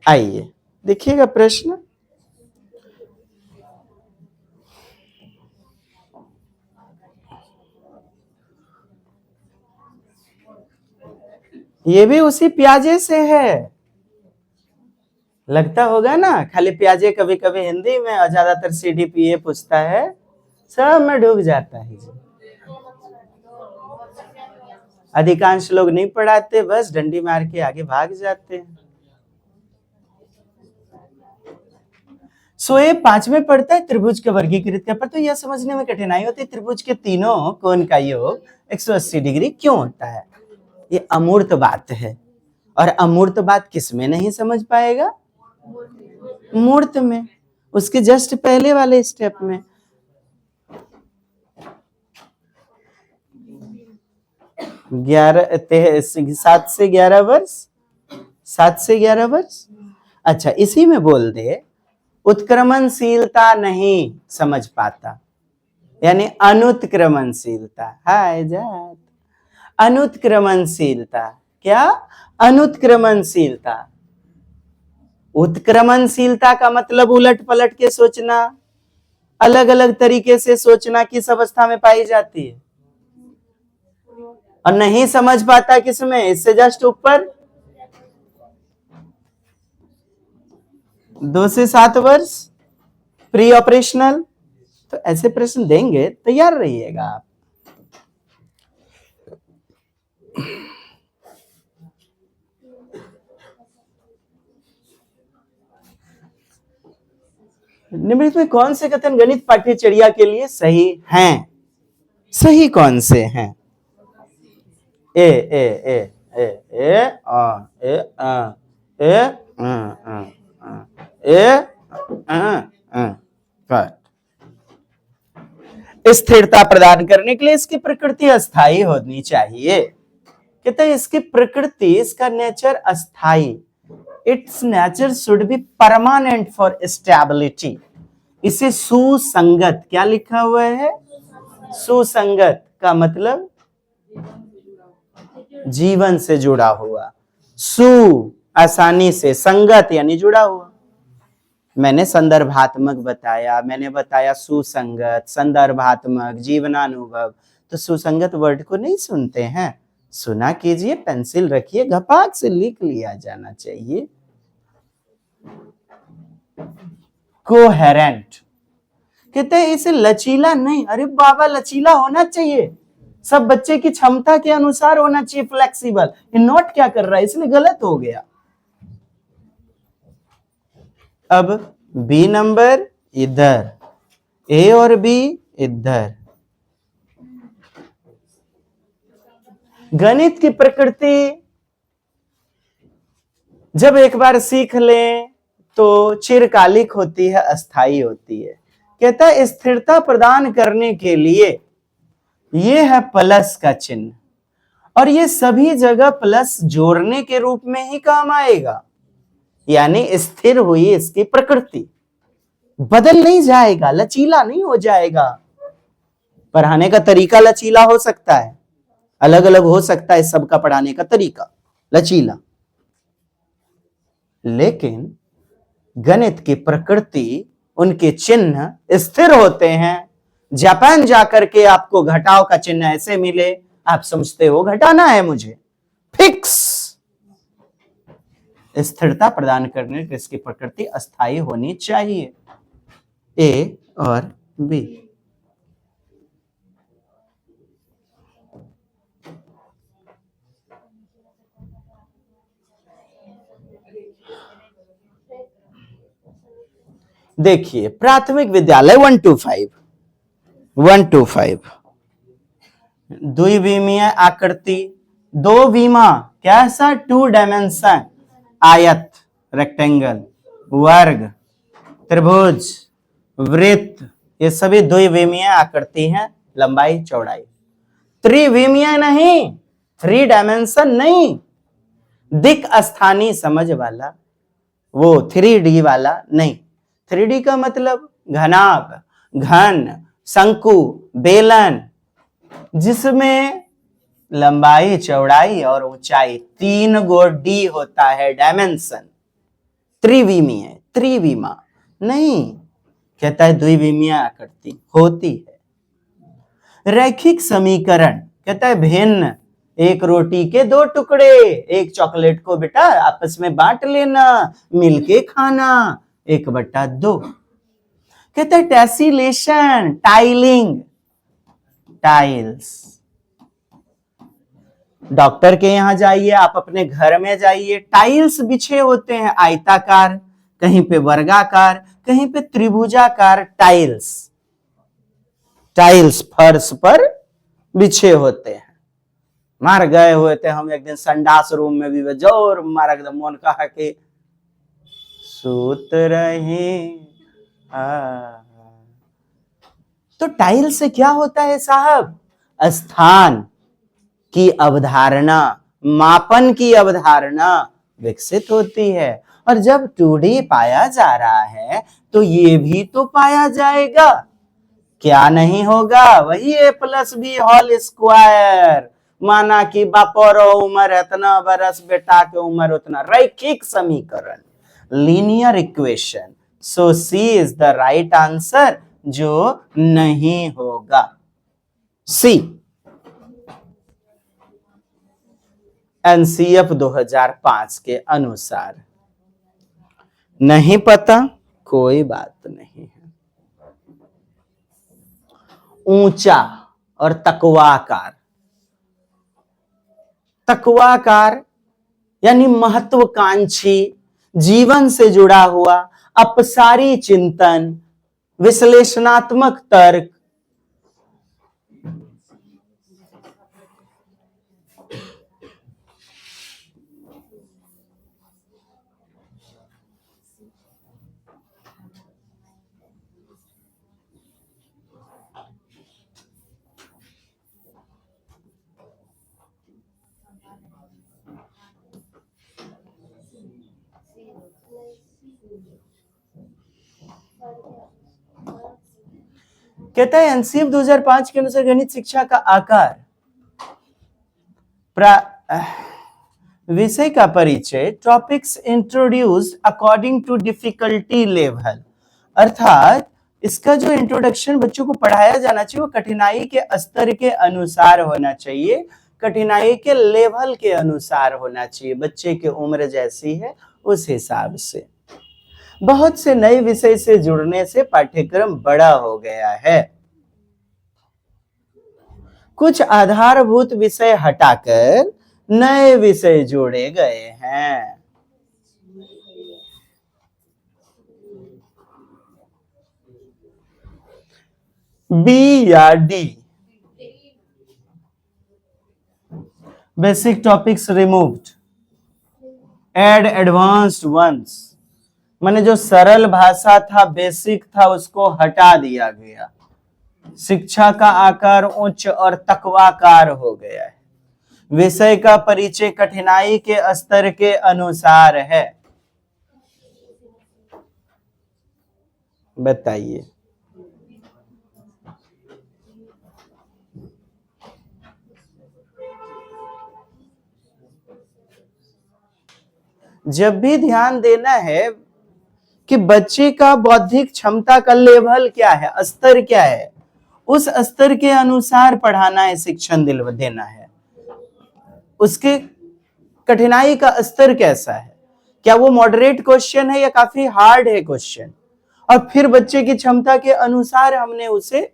आइए देखिएगा प्रश्न। ये भी उसी प्याजे से है, लगता होगा ना, खाली प्याजे कभी कभी हिंदी में और ज्यादातर CDPA पूछता है, सब में डूब जाता है जी। अधिकांश लोग नहीं पढ़ाते, बस डंडी मार के आगे भाग जाते हैं। सो ये 5 में पढ़ता है त्रिभुज के वर्गीकृत क्या, पर तो यह समझने में कठिनाई होती है त्रिभुज के तीनों कोण का योग 180 डिग्री क्यों होता है। ये अमूर्त बात है, और अमूर्त बात किस में नहीं समझ पाएगा, मूर्त में, उसके जस्ट पहले वाले स्टेप में। सात से 11 वर्ष, 7 से 11 वर्ष। अच्छा, इसी में बोल दे उत्क्रमणशीलता नहीं समझ पाता, यानी अनुत्क्रमणशीलता। हाय जात, अनुत्क्रमणशीलता क्या, अनुत्क्रमणशीलता। उत्क्रमणशीलता का मतलब उलट पलट के सोचना, अलग अलग तरीके से सोचना किस अवस्था में पाई जाती है, और नहीं समझ पाता किसमें, इससे जस्ट ऊपर 2 से 7 वर्ष प्री ऑपरेशनल। तो ऐसे प्रश्न देंगे, तैयार रहिएगा आप। निम्नलिखित में कौन से कथन गणित पाठ्यचर्या के लिए सही हैं, सही कौन से हैं। ए ए ए ए ए आ ए आ ए स्थिरता प्रदान करने के लिए इसकी प्रकृति अस्थाई होनी चाहिए। कहते हैं इसकी प्रकृति, इसका नेचर अस्थाई, it's nature should be permanent for stability. इसे सुसंगत, क्या लिखा हुआ है, सुसंगत का मतलब जीवन से जुड़ा हुआ, सु आसानी से, संगत यानी जुड़ा हुआ। मैंने संदर्भात्मक बताया, मैंने बताया सुसंगत, संदर्भात्मक, जीवनानुभव। तो सुसंगत वर्ड को नहीं सुनते हैं, सुना कीजिए, पेंसिल रखिए, घपाक से लिख लिया जाना चाहिए। कोहेरेंट कहते हैं इसे लचीला नहीं, अरे बाबा लचीला होना चाहिए, सब बच्चे की क्षमता के अनुसार होना चाहिए, फ्लेक्सिबल। ये नोट क्या कर रहा है, इसलिए गलत हो गया। अब बी नंबर इधर, ए और बी इधर। गणित की प्रकृति जब एक बार सीख लें तो चिरकालिक होती है, अस्थाई होती है। कहता है स्थिरता प्रदान करने के लिए ये है प्लस का चिन्ह, और ये सभी जगह प्लस जोड़ने के रूप में ही काम आएगा, यानी स्थिर हुई इसकी प्रकृति, बदल नहीं जाएगा, लचीला नहीं हो जाएगा। पढ़ाने का तरीका लचीला हो सकता है, अलग अलग हो सकता है सबका पढ़ाने का तरीका लचीला, लेकिन गणित की प्रकृति, उनके चिन्ह स्थिर होते हैं। जापान जाकर के आपको घटाव का चिन्ह ऐसे मिले, आप समझते हो घटाना है मुझे, फिक्स। स्थिरता प्रदान करने की इसकी प्रकृति अस्थायी होनी चाहिए। ए और बी। देखिए प्राथमिक विद्यालय 1 to 5, 1 to 5 द्विविमीय आकृति, दो विमा, कैसा, 2 डायमेंशन, आयत, रेक्टेंगल, वर्ग, त्रिभुज, वृत्त, ये सभी द्विविमीय आकृति हैं, लंबाई चौड़ाई। त्रिविमीय नहीं, 3 डायमेंशन नहीं, दिक् स्थानीय समझ वाला, वो 3D वाला नहीं, 3D का मतलब घनाभ, घन, शंकु, बेलन, जिसमें लंबाई, चौड़ाई और ऊंचाई 3 गो डी होता है, डायमेंशन। त्रिविमीय, त्रिविमा नहीं, कहता है द्विविमीय आकृति होती है। रैखिक समीकरण, कहता है भिन्न, एक रोटी के 2 टुकड़े, एक चॉकलेट को बेटा आपस में बांट लेना, मिलके खाना, 1/2। कहता है टेसिलेशन, टाइलिंग, टाइल्स। डॉक्टर के यहां जाइए, आप अपने घर में जाइए, टाइल्स बिछे होते हैं, आयताकार, कहीं पे वर्गाकार, कहीं पे त्रिभुजाकार टाइल्स। टाइल्स फर्श पर बिछे होते हैं। मार गए हुए थे हम एक दिन संडास रूम में भी, जोर मारा एकदम, मन कहा कि सूत रही। तो टाइल से क्या होता है साहब? स्थान की अवधारणा, मापन की अवधारणा विकसित होती है। और जब 2D पाया जा रहा है तो ये भी तो पाया जाएगा, क्या नहीं होगा? वही A+B होल स्क्वायर, माना कि बापोरो उम्र इतना बरस, बेटा के उम्र उतना। रैखिक समीकरण, linear equation. So C is the right answer, जो नहीं होगा। सी। एनसीएफ 2005 के अनुसार। नहीं पता, कोई बात नहीं है। ऊंचा और तकवाकार, तकवाकार यानी महत्वाकांक्षी, जीवन से जुड़ा हुआ, अपसारी चिंतन, विश्लेषणात्मक तर्क, कहता है एनसीएफ 2005 के अनुसार गणित शिक्षा का आकार, विषय का परिचय, topics introduced according to difficulty level, अर्थात इसका जो इंट्रोडक्शन बच्चों को पढ़ाया जाना चाहिए वो कठिनाई के स्तर के अनुसार होना चाहिए, कठिनाई के लेवल के अनुसार होना चाहिए, बच्चे की उम्र जैसी है उस हिसाब से। बहुत से नए विषय से जुड़ने से पाठ्यक्रम बड़ा हो गया है। कुछ आधारभूत विषय हटाकर नए विषय जोड़े गए हैं। बी या D? Basic topics removed, add advanced ones, माने जो सरल भाषा था, बेसिक था, उसको हटा दिया गया। शिक्षा का आकार उच्च और तकवाकार हो गया है। विषय का परिचय कठिनाई के स्तर के अनुसार है। बताइए। जब भी ध्यान देना है कि बच्चे का बौद्धिक क्षमता का लेवल क्या है, स्तर क्या है, उस स्तर के अनुसार पढ़ाना है, शिक्षण देना है। उसके कठिनाई का स्तर कैसा है, क्या वो मॉडरेट क्वेश्चन है या काफी हार्ड है क्वेश्चन, और फिर बच्चे की क्षमता के अनुसार हमने उसे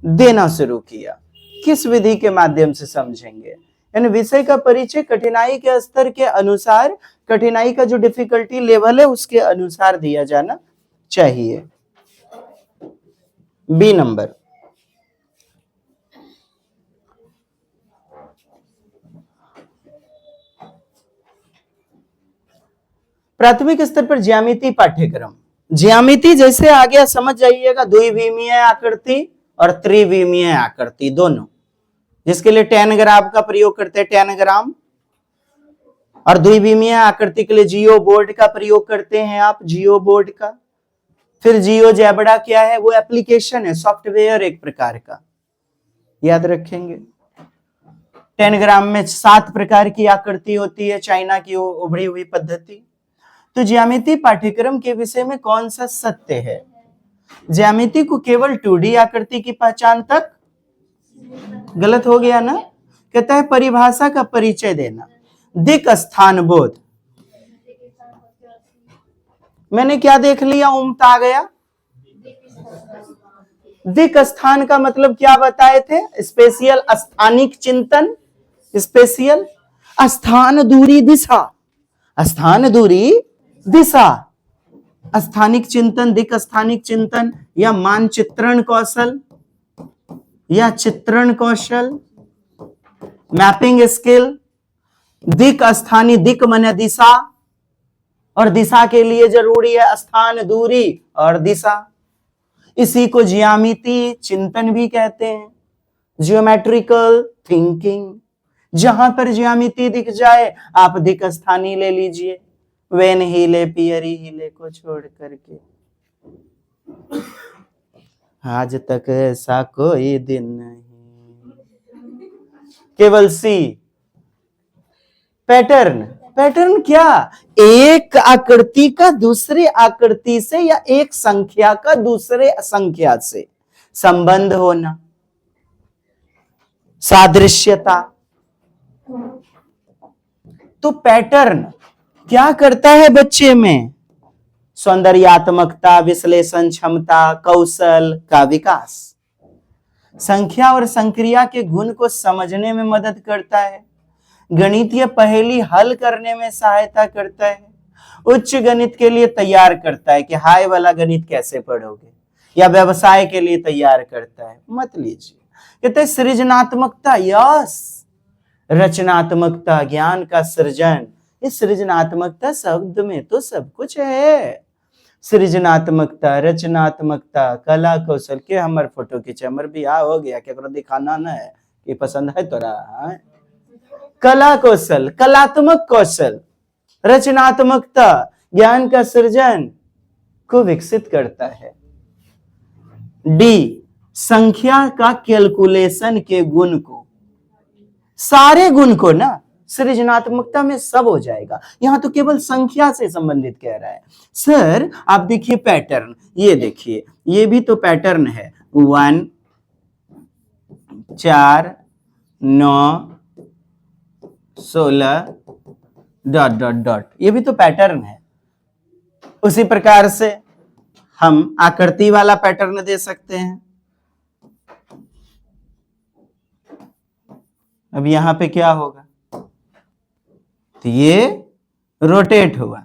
देना शुरू किया। किस विधि के माध्यम से समझेंगे? यानी विषय का परिचय कठिनाई के स्तर के अनुसार, कठिनाई का जो डिफिकल्टी लेवल है उसके अनुसार दिया जाना चाहिए। B number. प्राथमिक स्तर पर ज्यामिति पाठ्यक्रम, ज्यामिति जैसे आ गया समझ जाइएगा, द्विविमीय आकृति और त्रिविमीय आकृति दोनों, जिसके लिए टैनग्राम का प्रयोग करते हैं, टैनग्राम, और द्विविमीय आकृति के लिए जियो बोर्ड का प्रयोग करते हैं आप, जियो बोर्ड का। फिर जियोजेब्रा क्या है? वो एप्लीकेशन है, सॉफ्टवेयर एक प्रकार का, याद रखेंगे। 10 ग्राम में 7 प्रकार की आकृति होती है, चाइना की उभरी हुई पद्धति। तो ज्यामिति पाठ्यक्रम के विषय में कौन सा सत्य है? ज्यामिति को केवल 2D आकृति की पहचान तक, गलत हो गया ना। कहता है परिभाषा का परिचय देना, दिक् स्थान बोध। मैंने क्या देख लिया? उम्त आ गया। दिक् स्थान का मतलब क्या बताए थे? स्पेशियल, स्थानिक चिंतन, स्पेशियल, स्थान दूरी दिशा, स्थान दूरी दिशा, स्थानिक चिंतन, दिक् स्थानिक चिंतन, या मानचित्रण कौशल, या चित्रण कौशल, मैपिंग स्किल। दिक् स्थानीय, दिक् माने दिशा, और दिशा के लिए जरूरी है स्थान, दूरी और दिशा। इसी को ज्यामिति चिंतन भी कहते हैं, जियोमेट्रिकल थिंकिंग। जहां पर ज्यामिति दिख जाए आप दिक् स्थानीय ले लीजिए, वेन हिले पियरी हिले को छोड़ करके। आज तक ऐसा कोई दिन नहीं, केवल सी। पैटर्न, पैटर्न क्या? एक आकृति का दूसरे आकृति से या एक संख्या का दूसरे संख्या से संबंध होना, सादृश्यता। तो पैटर्न क्या करता है बच्चे में? सौंदर्यात्मकता, विश्लेषण क्षमता, कौशल का विकास। संख्या और संक्रिया के गुण को समझने में मदद करता है, गणितीय पहेली हल करने में सहायता करता है, उच्च गणित के लिए तैयार करता है कि हाई वाला गणित कैसे पढ़ोगे, या व्यवसाय के लिए तैयार करता है। मत लीजिए। कहते सृजनात्मकता, यस, रचनात्मकता, ज्ञान का सृजन। इस सृजनात्मकता शब्द में तो सब कुछ है। सृजनात्मकता, रचनात्मकता, कला कौशल के हमर फोटो खींचे, हमर बियाह हो गया, केकरो दिखाना न है कि पसंद है तोरा। कला कौशल, कलात्मक कौशल, रचनात्मकता, ज्ञान का सृजन को विकसित करता है। डी, संख्या का कैलकुलेशन के गुण को, सारे गुण को ना, सृजनात्मकता में सब हो जाएगा। यहां तो केवल संख्या से संबंधित कह रहा है। सर आप देखिए पैटर्न, ये देखिए, ये भी तो पैटर्न है। 1 4 9 16 ... ये भी तो पैटर्न है। उसी प्रकार से हम आकृति वाला पैटर्न दे सकते हैं। अब यहां पे क्या होगा? तो ये रोटेट हुआ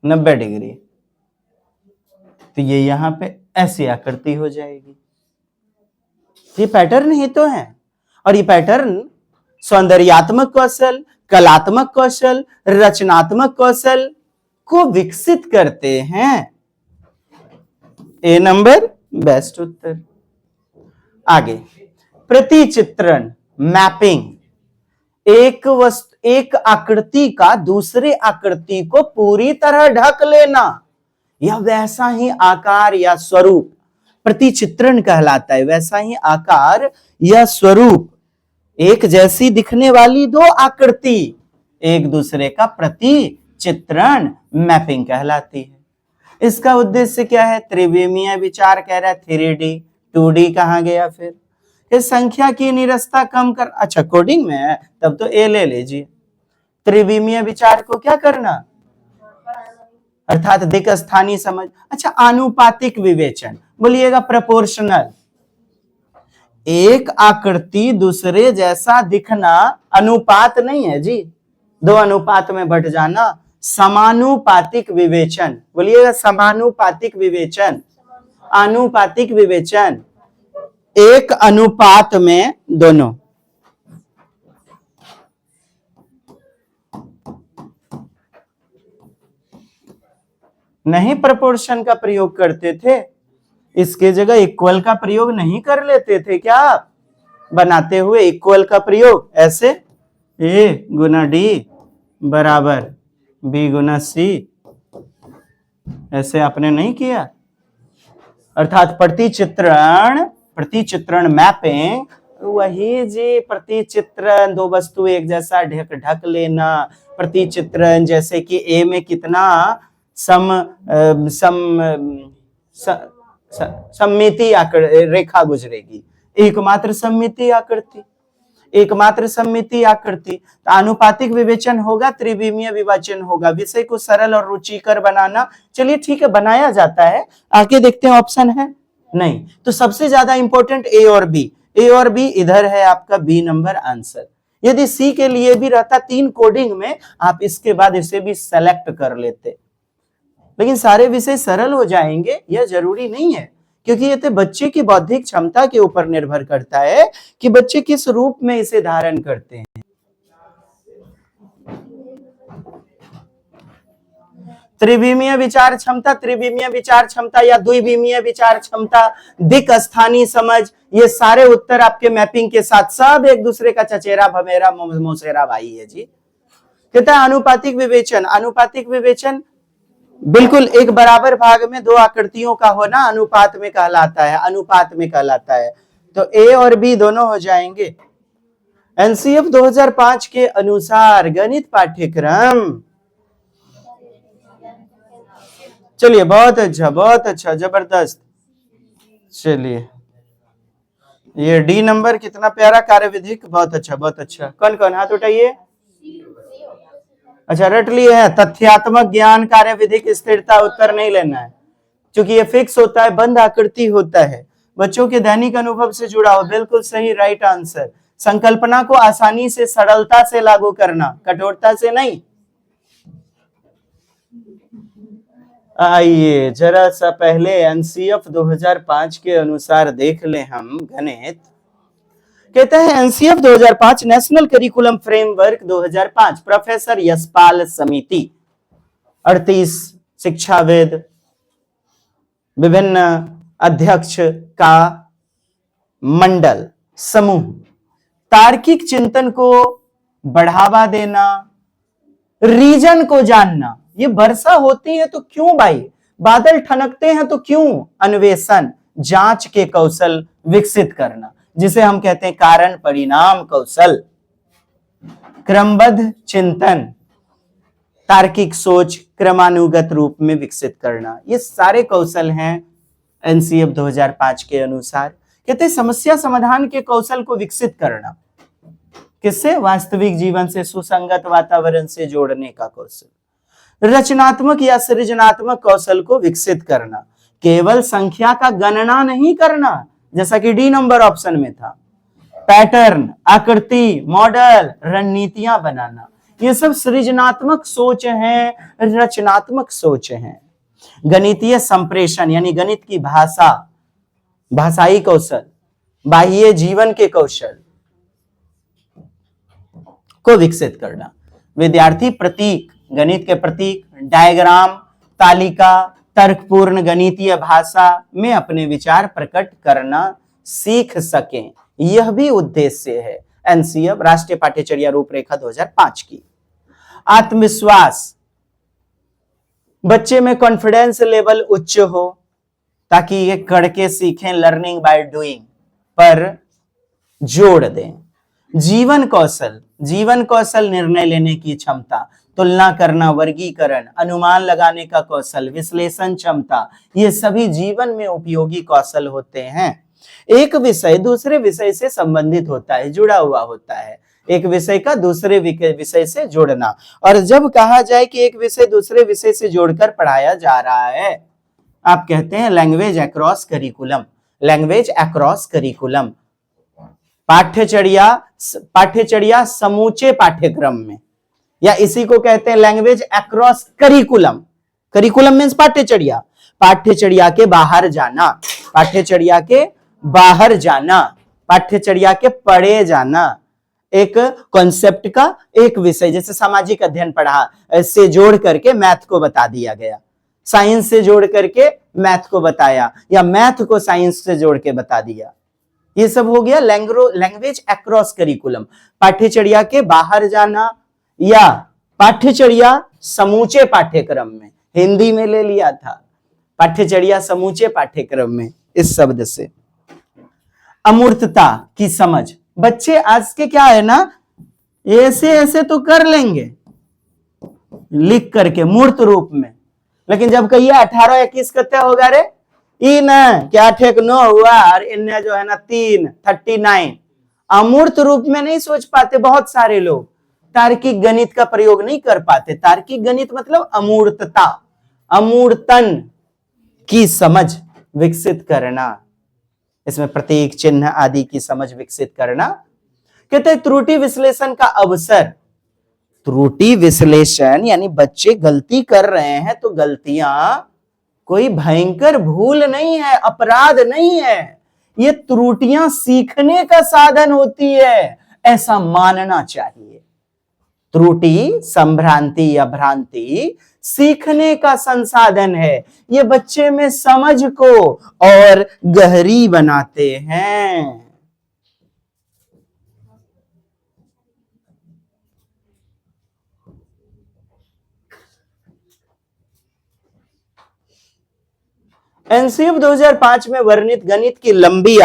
90 डिग्री, तो ये यहां पे ऐसी आकृति हो जाएगी। ये पैटर्न ही तो है। और ये पैटर्न सौंदर्यात्मक कौशल, कलात्मक कौशल, रचनात्मक कौशल को विकसित करते हैं। ए नंबर बेस्ट उत्तर। आगे, प्रतिचित्रण, मैपिंग। एक आकृति का दूसरे आकृति को पूरी तरह ढक लेना, या वैसा ही आकार या स्वरूप प्रतिचित्रण कहलाता है। वैसा ही आकार या स्वरूप, एक जैसी दिखने वाली दो आकृति एक दूसरे का प्रतिचित्रण, मैपिंग कहलाती है। इसका उद्देश्य क्या है? त्रिविमीय विचार कह रहा है। 3D 2D कहां गया फिर? इस संख्या की निरस्ता कम कर, अच्छा कोडिंग में है तब तो ए ले लीजिए। त्रिविमीय विचार को क्या करना? अर्थात दिक् स्थानीय समझ। अच्छा, आनुपातिक विवेचन बोलिएगा, प्रोपोर्शनल। एक आकृति दूसरे जैसा दिखना अनुपात नहीं है जी, 2 अनुपात में बढ़ जाना। समानुपातिक विवेचन बोलिएगा, समानुपातिक विवेचन, आनुपातिक विवेचन, एक अनुपात में दोनों। नहीं प्रोपोर्शन का प्रयोग करते थे, इसके जगह इक्वल का प्रयोग नहीं कर लेते थे क्या आप? बनाते हुए इक्वल का प्रयोग ऐसे, ए गुना डी बराबर बी गुना सी, ऐसे आपने नहीं किया। अर्थात प्रतिचित्रण मैपिंग, वही जी प्रतिचित्रण, दो वस्तु एक जैसा ढक ढक लेना। प्रतिचित्रण जैसे कि ए में कितना सममिति रेखा गुजरेगी, एकमात्र सममिति आकृति, एकमात्र सममिति आकृति। तो आनुपातिक विवेचन होगा, त्रिविमीय विवेचन होगा। विषय को सरल और रुचिकर बनाना, चलिए ठीक है, बनाया जाता है। आगे देखते हैं, ऑप्शन है नहीं। तो सबसे ज्यादा इंपॉर्टेंट ए और बी, ए और बी इधर है आपका बी नंबर आंसर। यदि सी के लिए भी रहता 3 कोडिंग में, आप इसके बाद इसे भी सेलेक्ट कर लेते, लेकिन सारे विषय सरल हो जाएंगे यह जरूरी नहीं है, क्योंकि ये तो बच्चे की बौद्धिक क्षमता के ऊपर निर्भर करता है कि बच्चे किस रूप में इसे धारण करते हैं। त्रिविमीय विचार क्षमता, त्रिविमीय विचार क्षमता या द्विविमीय विचार क्षमता, दिक् स्थानीय समझ, ये सारे उत्तर आपके मैपिंग के साथ सब एक दूसरे का चचेरा भमेरा मोसेरा भाई है जी। कहता है आनुपातिक विवेचन, आनुपातिक विवेचन बिल्कुल एक बराबर भाग में 2 आकृतियों का होना अनुपात में कहलाता है, अनुपात में कहलाता है। तो ए और बी दोनों हो जाएंगे। एनसीएफ 2005 के अनुसार गणित पाठ्यक्रम, चलिए बहुत अच्छा, जबरदस्त। चलिए ये डी नंबर कितना प्यारा, कार्यविधिक, बहुत अच्छा बहुत अच्छा। कौन कौन हाथ उठाइए। अच्छा रट लिए है, तथ्यात्मक ज्ञान, कार्यविधिक, स्थिरता, उत्तर नहीं लेना है क्योंकि ये फिक्स होता है, बंद आकृति होता है, बच्चों के दैनिक अनुभव से जुड़ा हो। बिल्कुल सही, राइट आंसर। संकल्पना को आसानी से, सरलता से लागू करना, कठोरता से नहीं। आइए जरा सा पहले एनसीएफ 2005 के अनुसार देख ले हम गणित। कहता है NCF 2005 national curriculum framework 2005, professor Yashpal समिति, 38 शिक्षाविद, विभिन्न अध्यक्ष का मंडल समूह, तार्किक चिंतन को बढ़ावा देना, रीजन को जानना। ये वर्षा होती है तो क्यों भाई, बादल ठनकते हैं तो क्यों, अन्वेषण, जांच के कौशल विकसित करना, जिसे हम कहते हैं कारण परिणाम कौशल, क्रमबद्ध चिंतन, तार्किक सोच क्रमानुगत रूप में विकसित करना। ये सारे कौशल हैं एनसीएफ 2005 के अनुसार। कहते हैं समस्या समाधान के कौशल को विकसित करना, किससे, वास्तविक जीवन से सुसंगत वातावरण से जोड़ने का कौशल, रचनात्मक या सृजनात्मक कौशल को विकसित करना, केवल संख्या का गणना नहीं करना जैसा कि डी नंबर ऑप्शन में था, पैटर्न, आकृति, मॉडल, रणनीतियां बनाना, ये सब सृजनात्मक सोच है, रचनात्मक सोच है। गणितीय संप्रेषण यानी गणित की भाषा, भाषाई कौशल, बाह्य जीवन के कौशल को विकसित करना। विद्यार्थी प्रतीक, गणित के प्रतीक, डायग्राम, तालिका, तर्कपूर्ण गणितीय भाषा में अपने विचार प्रकट करना सीख सकें, यह भी उद्देश्य है एनसीएफ राष्ट्रीय पाठ्यचर्या रूपरेखा 2005 की। आत्मविश्वास, बच्चे में कॉन्फिडेंस लेवल उच्च हो ताकि ये करके सीखें, लर्निंग बाय डूइंग पर जोड़ दें। जीवन कौशल, जीवन कौशल, निर्णय लेने की क्षमता, तुलना करना, वर्गीकरण, अनुमान लगाने का कौशल, विश्लेषण क्षमता, ये सभी जीवन में उपयोगी कौशल होते हैं। एक विषय दूसरे विषय से संबंधित होता है, जुड़ा हुआ होता है, एक विषय का दूसरे विषय से जोड़ना। और जब कहा जाए कि एक विषय दूसरे विषय से जोड़कर पढ़ाया जा रहा है, आप कहते हैं language across curriculum, language across curriculum, पाठ्यचर्या समूचे पाठ्यक्रम में, या इसी को कहते हैं language across curriculum. Curriculum means पाठ्यचर्या, पाठ्यचर्या के बाहर जाना, पाठ्यचर्या के बाहर जाना, पाठ्यचर्या के पढ़े जाना, एक कॉन्सेप्ट का एक विषय, जैसे सामाजिक अध्ययन पढ़ा से जोड़ करके मैथ को बता दिया गया, साइंस से जोड़ करके मैथ को बताया, या मैथ को साइंस से जोड़ के बता दिया, ये सब हो गया लैंग्वेज अक्रॉस करिकुलम। पाठ्यचर्या के बाहर जाना या पाठ्यचर्या समूचे पाठ्यक्रम में, हिंदी में ले लिया था, पाठ्यचर्या समूचे पाठ्यक्रम में इस शब्द से। अमूर्तता की समझ, बच्चे आज के क्या है ना, ऐसे ऐसे तो कर लेंगे लिख करके मूर्त रूप में, लेकिन जब कहिए 18-21 कते होगा रे, ई न क्या ठेक 9 हुआ और इन्हें जो है ना 3 39, अमूर्त रूप में नहीं सोच पाते। बहुत सारे लोग तार्किक गणित का प्रयोग नहीं कर पाते। तार्किक गणित मतलब अमूर्तता, अमूर्तन की समझ विकसित करना, इसमें प्रतीक चिन्ह आदि की समझ विकसित करना। कहते हैं त्रुटि विश्लेषण का अवसर। त्रुटि विश्लेषण यानी बच्चे गलती कर रहे हैं तो गलतियां कोई भयंकर भूल नहीं है, अपराध नहीं है, ये त्रुटियां सीखने का साधन होती है, ऐसा मानना चाहिए। त्रुटि, संभ्रांति या भ्रांति सीखने का संसाधन है, ये बच्चे में समझ को और गहरी बनाते हैं। एनसीएफ 2005 में वर्णित गणित की लंबी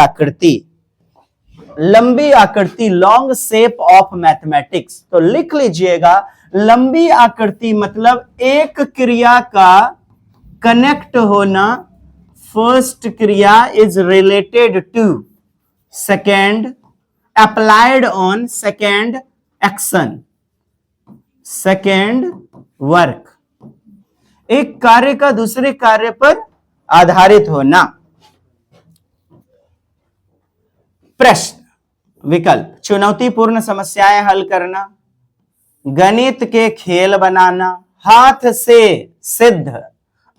आकृति लॉन्ग शेप ऑफ मैथमेटिक्स, तो लिख लीजिएगा, लंबी आकृति मतलब एक क्रिया का कनेक्ट होना। फर्स्ट क्रिया is related to second, applied on second action, second work, एक कार्य का दूसरे कार्य पर आधारित होना। प्रश्न विकल्प, चुनौतीपूर्ण समस्याएं हल करना, गणित के खेल बनाना, हाथ से सिद्ध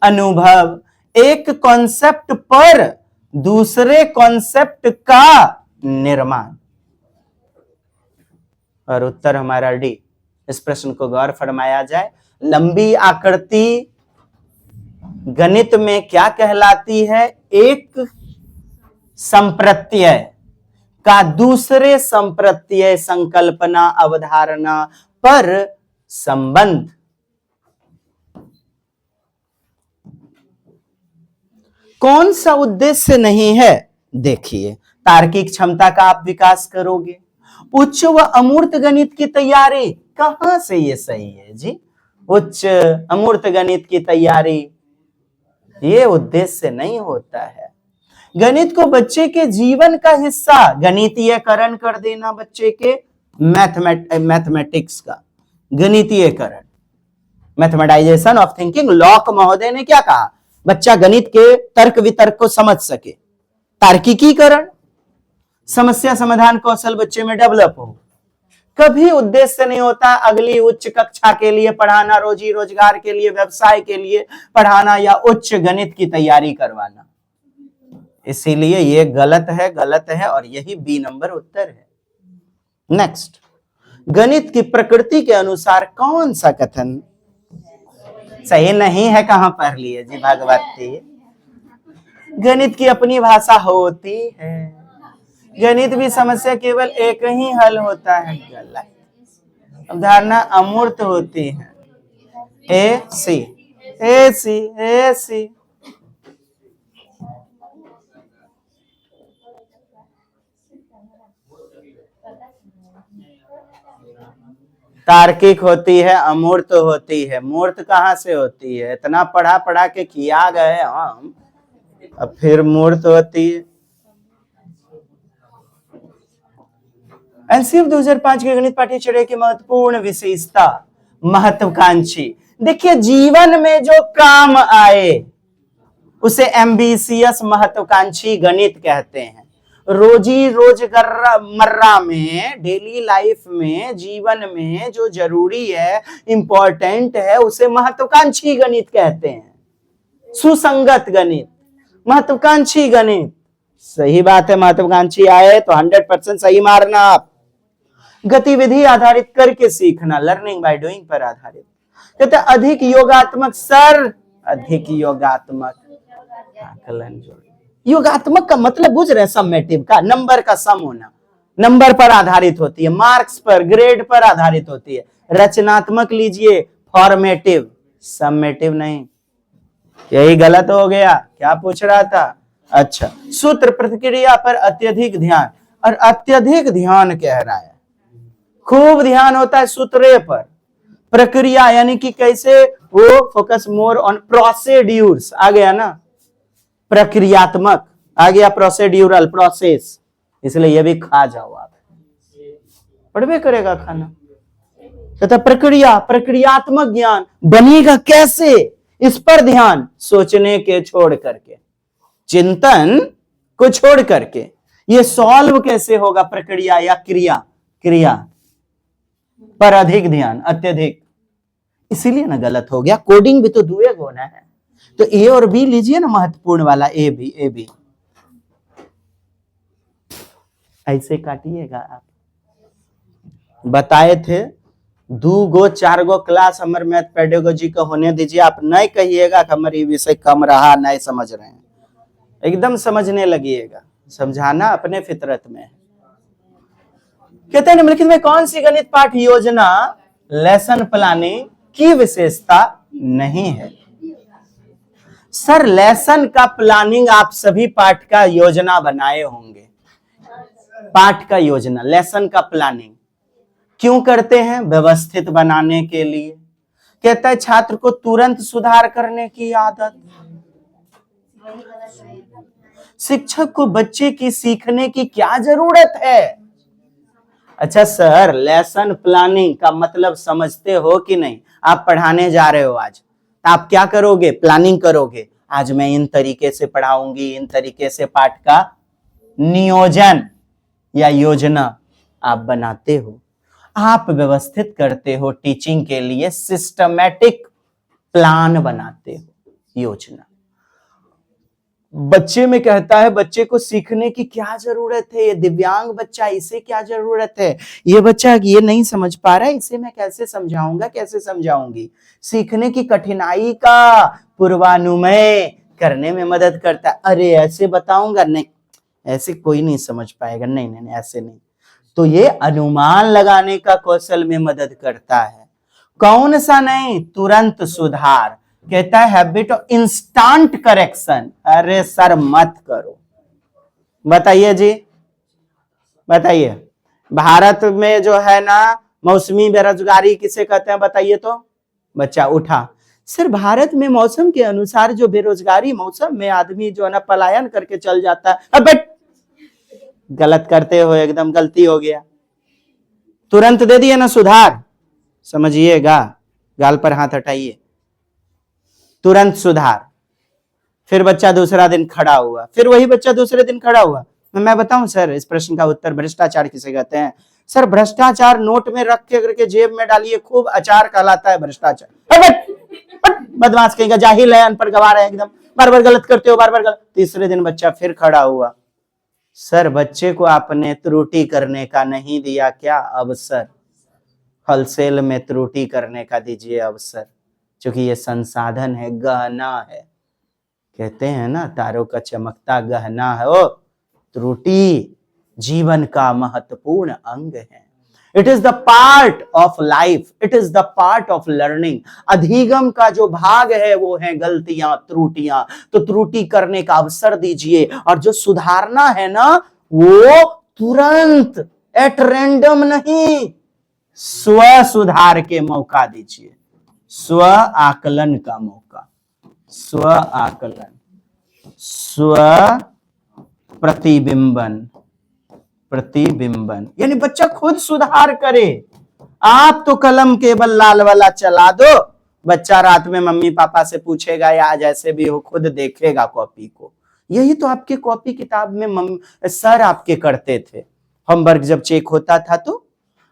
अनुभव, एक कॉन्सेप्ट पर दूसरे कॉन्सेप्ट का निर्माण। और उत्तर हमारा डी। इस प्रश्न को गौर फरमाया जाए, लंबी आकृति गणित में क्या कहलाती है? एक संप्रत्यय का दूसरे संप्रत्यय, संकल्पना, अवधारणा पर संबंध। कौन सा उद्देश्य नहीं है? देखिए, तार्किक क्षमता का आप विकास करोगे। उच्च व अमूर्त गणित की तैयारी, कहां से ये सही है जी? उच्च अमूर्त गणित की तैयारी, ये उद्देश्य नहीं होता है। गणित को बच्चे के जीवन का हिस्सा, गणितीयकरण कर देना बच्चे के, मैथमेटिक्स का गणितीयकरण, मैथमेटाइजेशन ऑफ थिंकिंग। लॉक महोदय ने क्या कहा? बच्चा गणित के तर्क वितर्क को समझ सके, तार्किकीकरण, समस्या समाधान कौशल बच्चे में डेवलप हो। कभी उद्देश्य नहीं होता अगली उच्च कक्षा के लिए पढ़ाना, रोजी रोजगार के लिए, व्यवसाय के लिए पढ़ाना या उच्च गणित की तैयारी करवाना। इसीलिए ये गलत है और यही बी नंबर उत्तर है। नेक्स्ट, गणित की प्रकृति के अनुसार कौन सा कथन सही नहीं है? कहां पढ़ लिए जी भागवती? गणित की अपनी भाषा होती है, गणित भी समस्या केवल एक ही हल होता है, गलत। अवधारणा अमूर्त होती है, ए सी ए सी ए सी। तार्किक होती है, अमूर्त होती है। मूर्त कहां से होती है? इतना पढ़ा के किया गए हम, अब फिर मूर्त होती है। एनसीएफ 2005 के गणित पाठ्यचर्या की महत्वपूर्ण विशेषता, महत्वाकांक्षी। देखिए, जीवन में जो काम आए उसे एम्बिशियस, महत्वाकांक्षी गणित कहते हैं। रोजी रोजमर्रा में, डेली लाइफ में, जीवन में जो जरूरी है, इंपॉर्टेंट है, उसे महत्वाकांक्षी गणित कहते हैं। सुसंगत गणित, महत्वाकांक्षी गणित। सही बात है, महत्वाकांक्षी आए तो 100% सही मारना आप। गतिविधि आधारित करके सीखना, लर्निंग बाय डूइंग पर आधारित। कहते अधिक योगात्मक सर, अधिक योगात्मक आकलन जोड़। योगात्मक का मतलब बुझ रहे हैं? समेटिव का, नंबर का सम होना, नंबर पर आधारित होती है, मार्क्स पर, ग्रेड पर आधारित होती है। रचनात्मक लीजिए, फॉर्मेटिव, समेटिव नहीं। यही गलत हो गया। क्या पूछ रहा था? अच्छा, सूत्र प्रतिक्रिया पर अत्यधिक ध्यान, और अत्यधिक ध्यान कह रहा है, खूब ध्यान होता है सूत्रे पर। प्रक्रिया यानी कि कैसे, वो फोकस मोर ऑन प्रोसीड्यूर्स, आ गया ना, प्रक्रियात्मक आ गया, प्रोसीड्यूरल प्रोसेस, इसलिए ये भी खा जाओ आप, पढ़वे करेगा खाना। तथा प्रक्रिया, प्रक्रियात्मक ज्ञान बनेगा कैसे, इस पर ध्यान, सोचने के छोड़ करके, चिंतन को छोड़ करके ये सॉल्व कैसे होगा, प्रक्रिया या क्रिया, क्रिया पर अधिक ध्यान, अत्यधिक, इसीलिए ना गलत हो गया। कोडिंग भी तो दुए होना है, तो ए और बी लीजिए ना, महत्वपूर्ण वाला ए बी, ए बी ऐसे काटिएगा आप। बताए थे 2 गो 4 गो क्लास हमारे मैथ पेडागोजी का होने दीजिए, आप नहीं कहिएगा कि हमारे विषय कम रहा, नहीं समझ रहे हैं, एकदम समझने लगिएगा। समझाना अपने फितरत में है। कहते हैं निम्नलिखित में कौन सी गणित पाठ योजना लेसन प्लानिंग की विशेषता नहीं है? सर लेसन का प्लानिंग आप सभी पाठ का योजना बनाए होंगे, पाठ का योजना, लेसन का प्लानिंग क्यों करते हैं? व्यवस्थित बनाने के लिए। कहता है छात्र को तुरंत सुधार करने की आदत, शिक्षक को बच्चे की सीखने की क्या जरूरत है? अच्छा सर, लेसन प्लानिंग का मतलब समझते हो कि नहीं? आप पढ़ाने जा रहे हो आज, आप क्या करोगे? प्लानिंग करोगे, आज मैं इन तरीके से पढ़ाऊंगी, इन तरीके से पाठ का नियोजन या योजना आप बनाते हो, आप व्यवस्थित करते हो, टीचिंग के लिए सिस्टमैटिक प्लान बनाते हो, योजना। बच्चे में कहता है बच्चे को सीखने की क्या जरूरत है, ये दिव्यांग बच्चा, इसे क्या जरूरत है, ये बच्चा ये नहीं समझ पा रहा है, इसे मैं कैसे समझाऊंगा, कैसे समझाऊंगी। सीखने की कठिनाई का पूर्वानुमेय करने में मदद करता है। अरे ऐसे बताऊंगा, नहीं ऐसे कोई नहीं समझ पाएगा, नहीं नहीं, नहीं ऐसे नहीं, तो ये अनुमान लगाने का कौशल में मदद करता है। कौन सा नहीं? तुरंत सुधार। कहता है हैबिट ऑफ इंस्टेंट करेक्शन। अरे सर मत करो, बताइए जी, बताइए। भारत में जो है ना मौसमी बेरोजगारी किसे कहते हैं, बताइए तो। बच्चा उठा, सर भारत में मौसम के अनुसार जो बेरोजगारी, मौसम में आदमी जो है ना पलायन करके चल जाता है। अब गलत करते हो, एकदम गलती हो गया, तुरंत दे दिए ना सुधार, समझिएगा, गाल पर हाथ हटाइए, तुरंत सुधार। फिर बच्चा दूसरा दिन खड़ा हुआ, फिर वही बच्चा दूसरे दिन खड़ा हुआ। मैं बताऊं सर इस प्रश्न का उत्तर, भ्रष्टाचार किसे कहते हैं? सर भ्रष्टाचार नोट में रख के करके जेब में डालिए, खूब अचार कहलाता है भ्रष्टाचार। बदमाश कहीं का, जाहिल है, अनपढ़ गवार है, एकदम बार बार गलत करते हो, बार बार गलत। तीसरे दिन बच्चा फिर खड़ा हुआ। सर बच्चे को आपने त्रुटि करने का नहीं दिया क्या अवसर? होलसेल में त्रुटि करने का दीजिए अवसर, क्योंकि ये संसाधन है, गहना है। कहते हैं ना तारों का चमकता गहना है वो त्रुटि, जीवन का महत्वपूर्ण अंग है। It is the part of life, it is the part of learning. अधिगम का जो भाग है वो है गलतियां, त्रुटियां। तो त्रुटि करने का अवसर दीजिए, और जो सुधारना है ना वो तुरंत, एट रैंडम नहीं, स्व सुधार के मौका दीजिए, स्व आकलन का मौका, स्व आकलन, स्व प्रतिबिंबन, प्रतिबिंबन, यानी बच्चा खुद सुधार करे। आप तो कलम केवल लाल वाला चला दो, बच्चा रात में मम्मी पापा से पूछेगा या जैसे भी हो खुद देखेगा कॉपी को। यही तो आपके कॉपी किताब में सर आपके करते थे। होमवर्क जब चेक होता था तो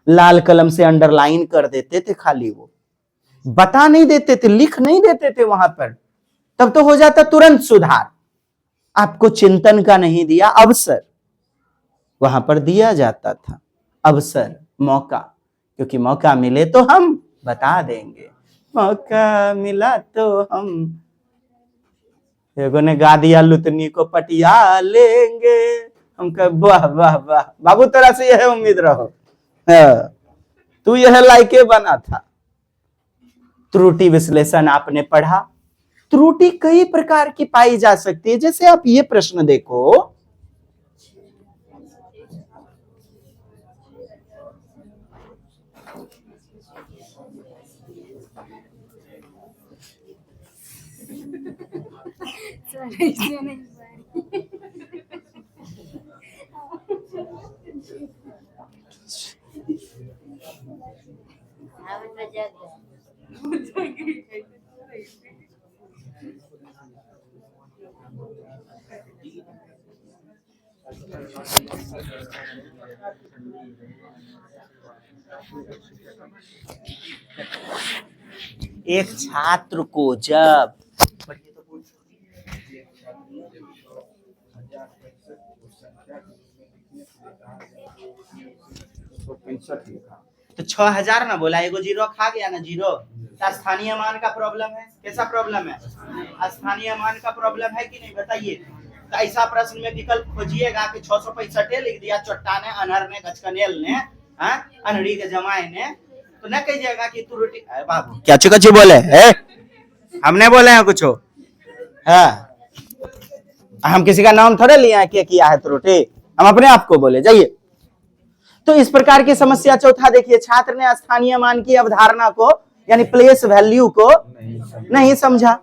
लाल कलम से अंडरलाइन कर देते थे, खाली वो बता नहीं देते थे, लिख नहीं देते थे वहां पर, तब तो हो जाता तुरंत सुधार। आपको चिंतन का नहीं दिया अवसर, वहां पर दिया जाता था अवसर, मौका, क्योंकि मौका मिले तो हम बता देंगे, मौका मिला तो हम। एगो ने गा दिया लुतनी को पटिया लेंगे, हम कह वाह वाह वाह बाबू, तेरा से यह उम्मीद रहो, तू यह लायके बना था। त्रुटि विश्लेषण आपने पढ़ा, त्रुटि कई प्रकार की पाई जा सकती है। जैसे आप ये प्रश्न देखो, एक छात्र को जब तो 6000 ना बोला, एगो जीरो खा गया ना जीरो। क्या स्थानीय मान का प्रॉब्लम है? कैसा प्रॉब्लम है? स्थानीय मान का प्रॉब्लम है कि नहीं बताइए। तो ऐसा प्रश्न में विकल्प खोजिएगा कि 665 लिख दिया चट्टाने अनहर ने गचकनेल ने अनहरी के जमाए ने, तो न कहिएगा कि त्रुटि। बाबू क्या चुकची बोले है? हमने बोले हैं कुछ? हम किसी का नाम थोड़े लिया है कि किया है त्रुटि, हम अपने आप को बोले। जाइए, तो इस प्रकार की समस्या। चौथा देखिए, छात्र ने स्थानीय मान की अवधारणा को यानी प्लेस वैल्यू को नहीं समझा,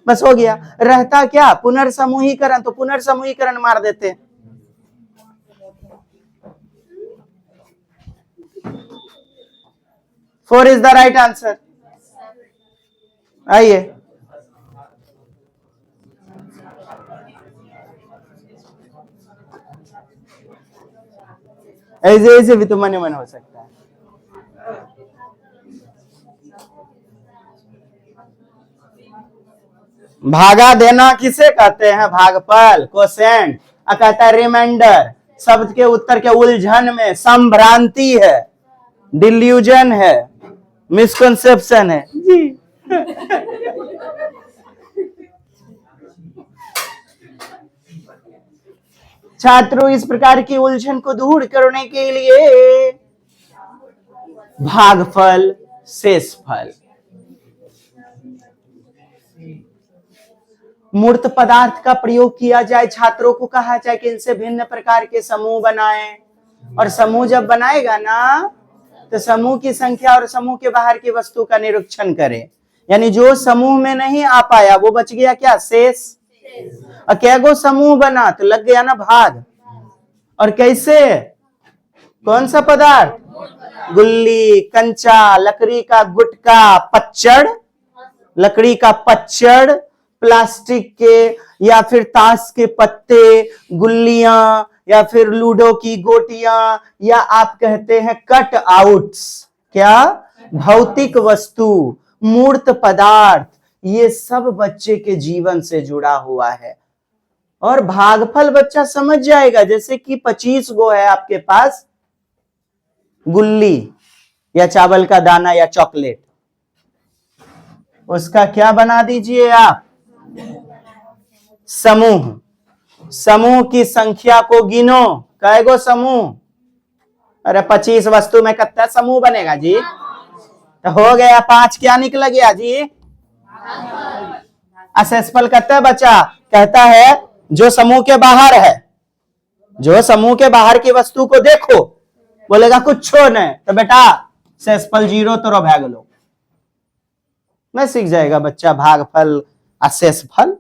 बस हो गया। रहता क्या? पुनर्समूहीकरण, तो पुनर्समूहीकरण मार देते। 4 इज द राइट आंसर। आइए, ऐसे भी तो मन मन हो सकता है। भागा देना किसे कहते हैं? भागफल, कोसेंट। कहता है रिमाइंडर। शब्द के उत्तर के उलझन में संभ्रांति है, डिल्यूजन है, मिसकंसेप्शन है जी। छात्रों, इस प्रकार की उलझन को दूर करने के लिए भागफल, शेषफल, मूर्त पदार्थ का प्रयोग किया जाए। छात्रों को कहा जाए कि इनसे भिन्न प्रकार के समूह बनाएं, और समूह जब बनाएगा ना तो समूह की संख्या और समूह के बाहर की वस्तु का निरीक्षण करें। यानी जो समूह में नहीं आ पाया वो बच गया क्या? शेष। और कैगो समूह बना तो लग गया ना भाग। और कैसे? कौन सा पदार्थ? गुल्ली, कंचा, लकड़ी का गुटका, पच्चड़, लकड़ी का पच्चड़, प्लास्टिक के या फिर ताश के पत्ते, गुल्लियां, या फिर लूडो की गोटियां, या आप कहते हैं कट आउट्स। क्या? भौतिक वस्तु, मूर्त पदार्थ, ये सब बच्चे के जीवन से जुड़ा हुआ है। और भागफल बच्चा समझ जाएगा। जैसे कि 25 गो है आपके पास गुल्ली या चावल का दाना या चॉकलेट, उसका क्या बना दीजिए आप? समूह। समूह की संख्या को गिनो। कैगो समूह? अरे 25 वस्तु में कितना समूह बनेगा जी? तो हो गया 5, क्या निकल गया जी? असेसफल कितना बचा? कहता है जो समूह के बाहर है, जो समूह के बाहर की वस्तु को देखो, बोलेगा कुछ नहीं, तो बेटा सेसफल 0 तो भाग लो। मैं सीख जाएगा बच्चा भागफल, अशेषफल।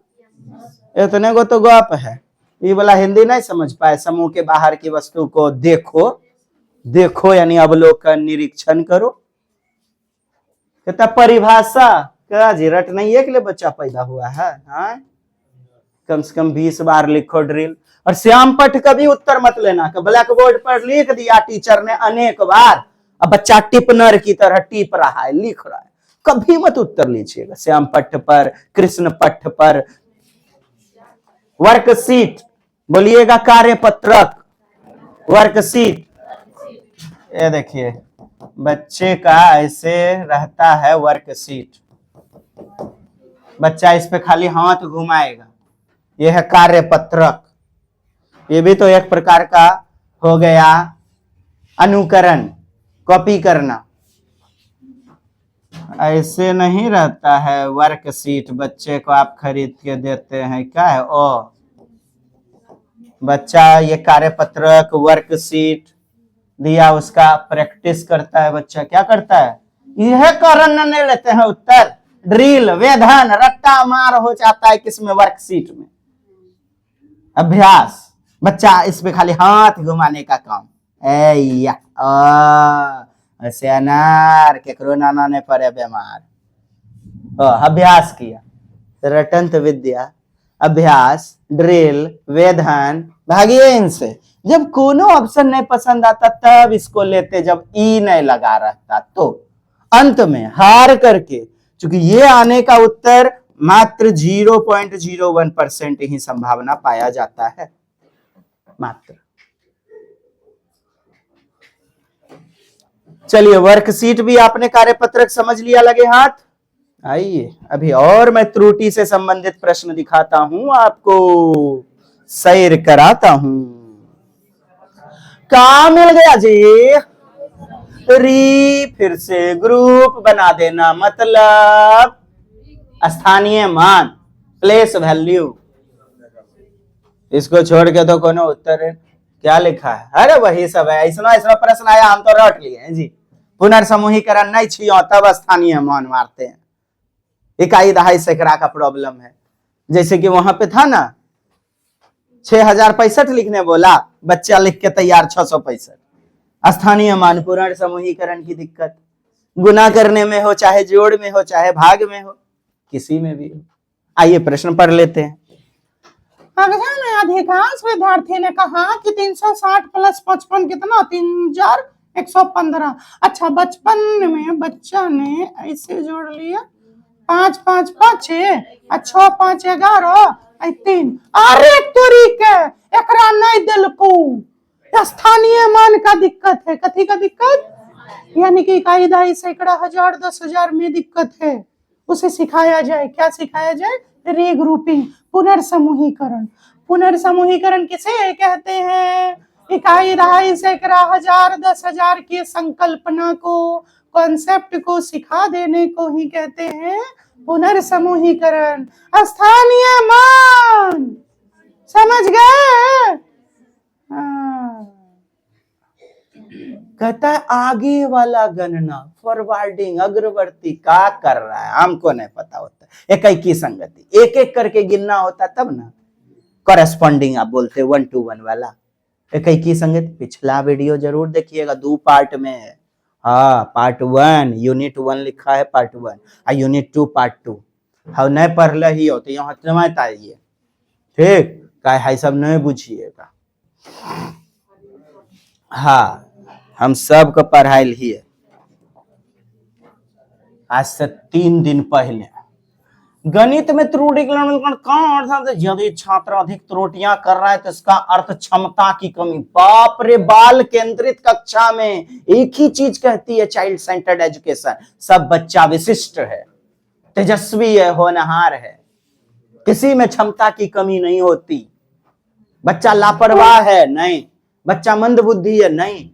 इतने को तो गप है, ये वाला हिंदी नहीं समझ पाए। समूह के बाहर की वस्तु को देखो, देखो यानी अवलोकन, निरीक्षण करो। कहता परिभाषा क्या जी? रट नहीं है के लिए बच्चा पैदा हुआ है? हाँ? कम से कम 20 बार लिखो ड्रिल। और श्याम पट का भी उत्तर मत लेना कि ब्लैक बोर्ड पर लिख दिया टीचर ने अनेक बार, अब बच्चा टिपनर की तरह टिप रहा है, लिख रहा है। कभी मत उत्तर लीजिएगा श्याम पट पर, कृष्ण पट पर। वर्कशीट बोलिएगा, कार्यपत्रक, वर्कशीट। ये देखिए बच्चे का ऐसे रहता है वर्कशीट। बच्चा इस पे खाली हाथ घुमाएगा, यह है कार्यपत्रक। ये भी तो एक प्रकार का हो गया अनुकरण, कॉपी करना। ऐसे नहीं रहता है। वर्कशीट बच्चे को आप खरीद के देते हैं, क्या है ओ बच्चा ये कार्यपत्रक वर्कशीट दिया, उसका प्रैक्टिस करता है बच्चा, क्या करता है, यह कारण नहीं लेते हैं उत्तर, ड्रिल वेधन रट्टा मार हो जाता है किसमें, वर्कशीट में। अभ्यास बच्चा इस पे खाली हाथ घुमाने का काम, ऐया ऐसे अनार केकरो नाना ने पड़े बीमार, अभ्यास किया, रटंत विद्या अभ्यास ड्रिल वेधन, भागिए इनसे। जब कोनो ऑप्शन नहीं पसंद आता तब इसको लेते, जब ई नहीं लगा रहता तो अंत में हार करके, क्योंकि ये आने का उत्तर मात्र 0.01% ही संभावना पाया जाता है मात्र। चलिए वर्कशीट भी आपने कार्यपत्रक समझ लिया, लगे हाथ। आइए अभी और मैं त्रुटि से संबंधित प्रश्न दिखाता हूं आपको, सैर कराता हूं। काम मिल गया जी, री फिर से ग्रुप बना देना, मतलब स्थानीय मान प्लेस वैल्यू। इसको छोड़ के तो कोनो उत्तर है क्या लिखा है, अरे वही सब है, ऐसा ऐसा प्रश्न आया हम तो रट लिए हैं जी। पुनर्समूहीकरण नहीं छियो तब स्थानीय मान मारते हैं, इकाई दहाई सैकड़ा का प्रॉब्लम है। जैसे कि वहां पे था ना 6065 लिखने बोला, बच्चा लिख के तैयार 665। स्थानीय मान पुनर्समूहीकरण की दिक्कत, गुना करने में हो चाहे जोड़ में हो चाहे भाग में हो, किसी में भी हो। आइए प्रश्न पढ़ लेते हैं। अगला में अधिकांश विद्यार्थी ने कहा कि 360 प्लस 55 कितना, 3115। अच्छा बचपन में बच्चा ने ऐसे जोड़ लिया, 5 5 5 6 6 5 11 3। अरे तोरीके एकरा नहीं दिलकू, स्थानीय मान का दिक्कत है। कथी का दिक्कत, यानी कि इकाई दहाई सैकड़ा हजार 10,000 में दिक्कत है, उसे सिखाया जाए। क्या सिखाया जाए, रीग्रुपिंग, पुनर्समूहीकरण। पुनर्समूहीकरण किसे कहते हैं, इकाई दहाई सैकड़ा हजार 10,000 की संकल्पना को, कॉन्सेप्ट को सिखा देने को ही कहते हैं पुनर्समूहीकरण। स्थानीय मान समझ गए। कहता है आगे वाला गणना, फॉरवर्डिंग, अग्रवर्ती का कर रहा है, हमको नहीं पता होता, एक की संगति एक एक करके गिनना होता तब ना। कॉरेस्पॉन्डिंग आप बोलते 1 to 1 वाला, एक की संगति। पिछला वीडियो जरूर देखिएगा, 2 पार्ट में है। हाँ पार्ट 1 यूनिट 1 लिखा है पार्ट 1 और यूनिट 2 पार्ट 2। हाँ नहीं पढ़ ही हो तो यहाँ जमात आइए, ठीक है, सब नहीं बुझिएगा। हाँ हम सबको पढ़ाई ही है। आज से 3 दिन पहले गणित में त्रुटि का अर्थ, यदि छात्र अधिक त्रुटियां कर रहा है तो इसका अर्थ क्षमता की कमी। बाप रे, बाल केंद्रित कक्षा में एक ही चीज कहती है चाइल्ड सेंटर्ड एजुकेशन, सब बच्चा विशिष्ट है, तेजस्वी है, होनहार है, किसी में क्षमता की कमी नहीं होती। बच्चा लापरवाह है नहीं, बच्चा मंद बुद्धि है नहीं,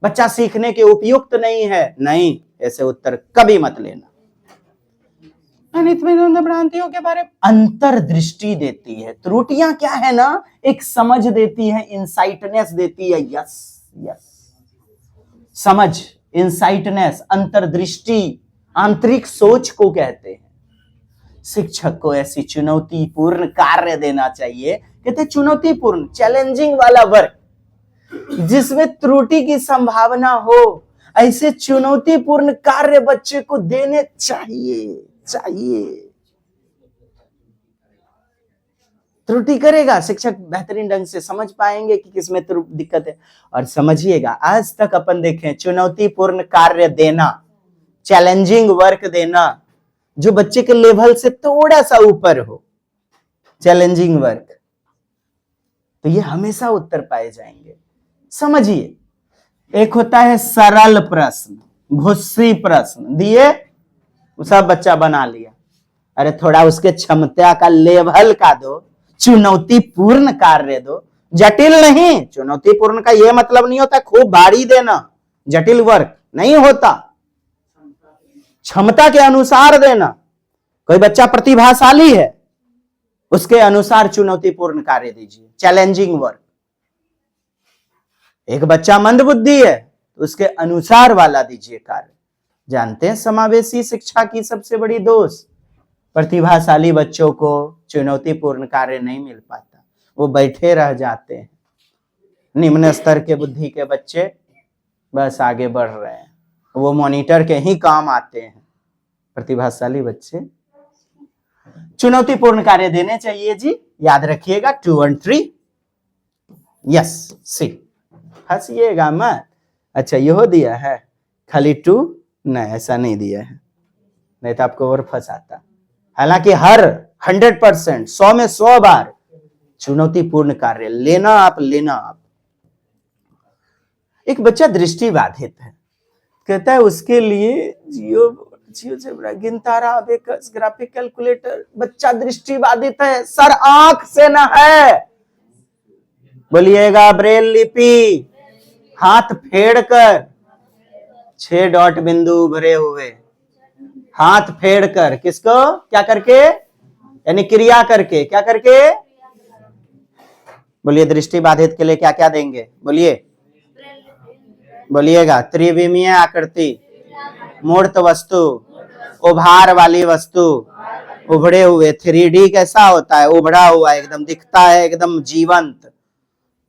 बच्चा सीखने के उपयुक्त नहीं है नहीं, ऐसे उत्तर कभी मत लेना। भ्रांतियों के बारे में अंतर्दृष्टि देती है, त्रुटियां क्या है ना, एक समझ देती है, इंसाइटनेस देती है। यस यस, समझ, इंसाइटनेस, अंतर्दृष्टि, आंतरिक सोच को कहते हैं। शिक्षक को ऐसी चुनौतीपूर्ण कार्य देना चाहिए, कहते चुनौतीपूर्ण, चैलेंजिंग वाला वर्क जिसमें त्रुटि की संभावना हो, ऐसे चुनौतीपूर्ण कार्य बच्चे को देने चाहिए। त्रुटि करेगा शिक्षक, बेहतरीन ढंग से समझ पाएंगे कि किसमें दिक्कत है। और समझिएगा, आज तक अपन देखें चुनौतीपूर्ण कार्य देना, चैलेंजिंग वर्क देना, जो बच्चे के लेवल से थोड़ा सा ऊपर हो, चैलेंजिंग वर्क, तो ये हमेशा उत्तर पाए जाएंगे। समझिए, एक होता है सरल प्रश्न, भुस्सी प्रश्न दिए, सब बच्चा बना लिया। अरे थोड़ा उसके क्षमता का लेवल का दो, चुनौतीपूर्ण कार्य दो, जटिल नहीं। चुनौतीपूर्ण का यह मतलब नहीं होता खूब भारी देना, जटिल वर्क नहीं होता। क्षमता के अनुसार देना। कोई बच्चा प्रतिभाशाली है, उसके अनुसार चुनौतीपूर्ण कार्य दीजिए, चैलेंजिंग वर्क। एक बच्चा मंदबुद्धि है तो उसके अनुसार वाला दीजिए कार्य। जानते हैं समावेशी शिक्षा की सबसे बड़ी दोष, प्रतिभाशाली बच्चों को चुनौतीपूर्ण कार्य नहीं मिल पाता, वो बैठे रह जाते हैं। निम्न स्तर के बुद्धि के बच्चे बस आगे बढ़ रहे हैं, वो मॉनिटर के ही काम आते हैं। प्रतिभाशाली बच्चे चुनौतीपूर्ण कार्य देने चाहिए जी, याद रखिएगा 2 और 3। यस सी, हंसिएगा मत। अच्छा यहो दिया है खाली 2, नहीं ऐसा नहीं दिया है, नहीं तो आपको और फंसाता। हालांकि हर 100%, 100 में 100 बार चुनौतीपूर्ण कार्य लेना आप। एक बच्चा दृष्टि बाधित है, कहता है उसके लिए जियोजेब्रा, गिनतारा, अबेकस, ग्राफिक कैलकुलेटर। बच्चा दृष्टि बाधित है, सर आंख से न है। बोलिएगा ब्रेल लिपि, हाथ फेड़ कर 6 डॉट बिंदु उभरे हुए, हाथ फेड़ कर, किसको क्या करके, यानी क्रिया करके, क्या करके। बोलिए दृष्टि बाधित के लिए क्या क्या देंगे, बोलिएगा त्रिविमीय आकृति, मूर्त वस्तु, उभार वाली वस्तु, उभरे हुए। 3D कैसा होता है, उभरा हुआ, एकदम दिखता है, एकदम जीवंत।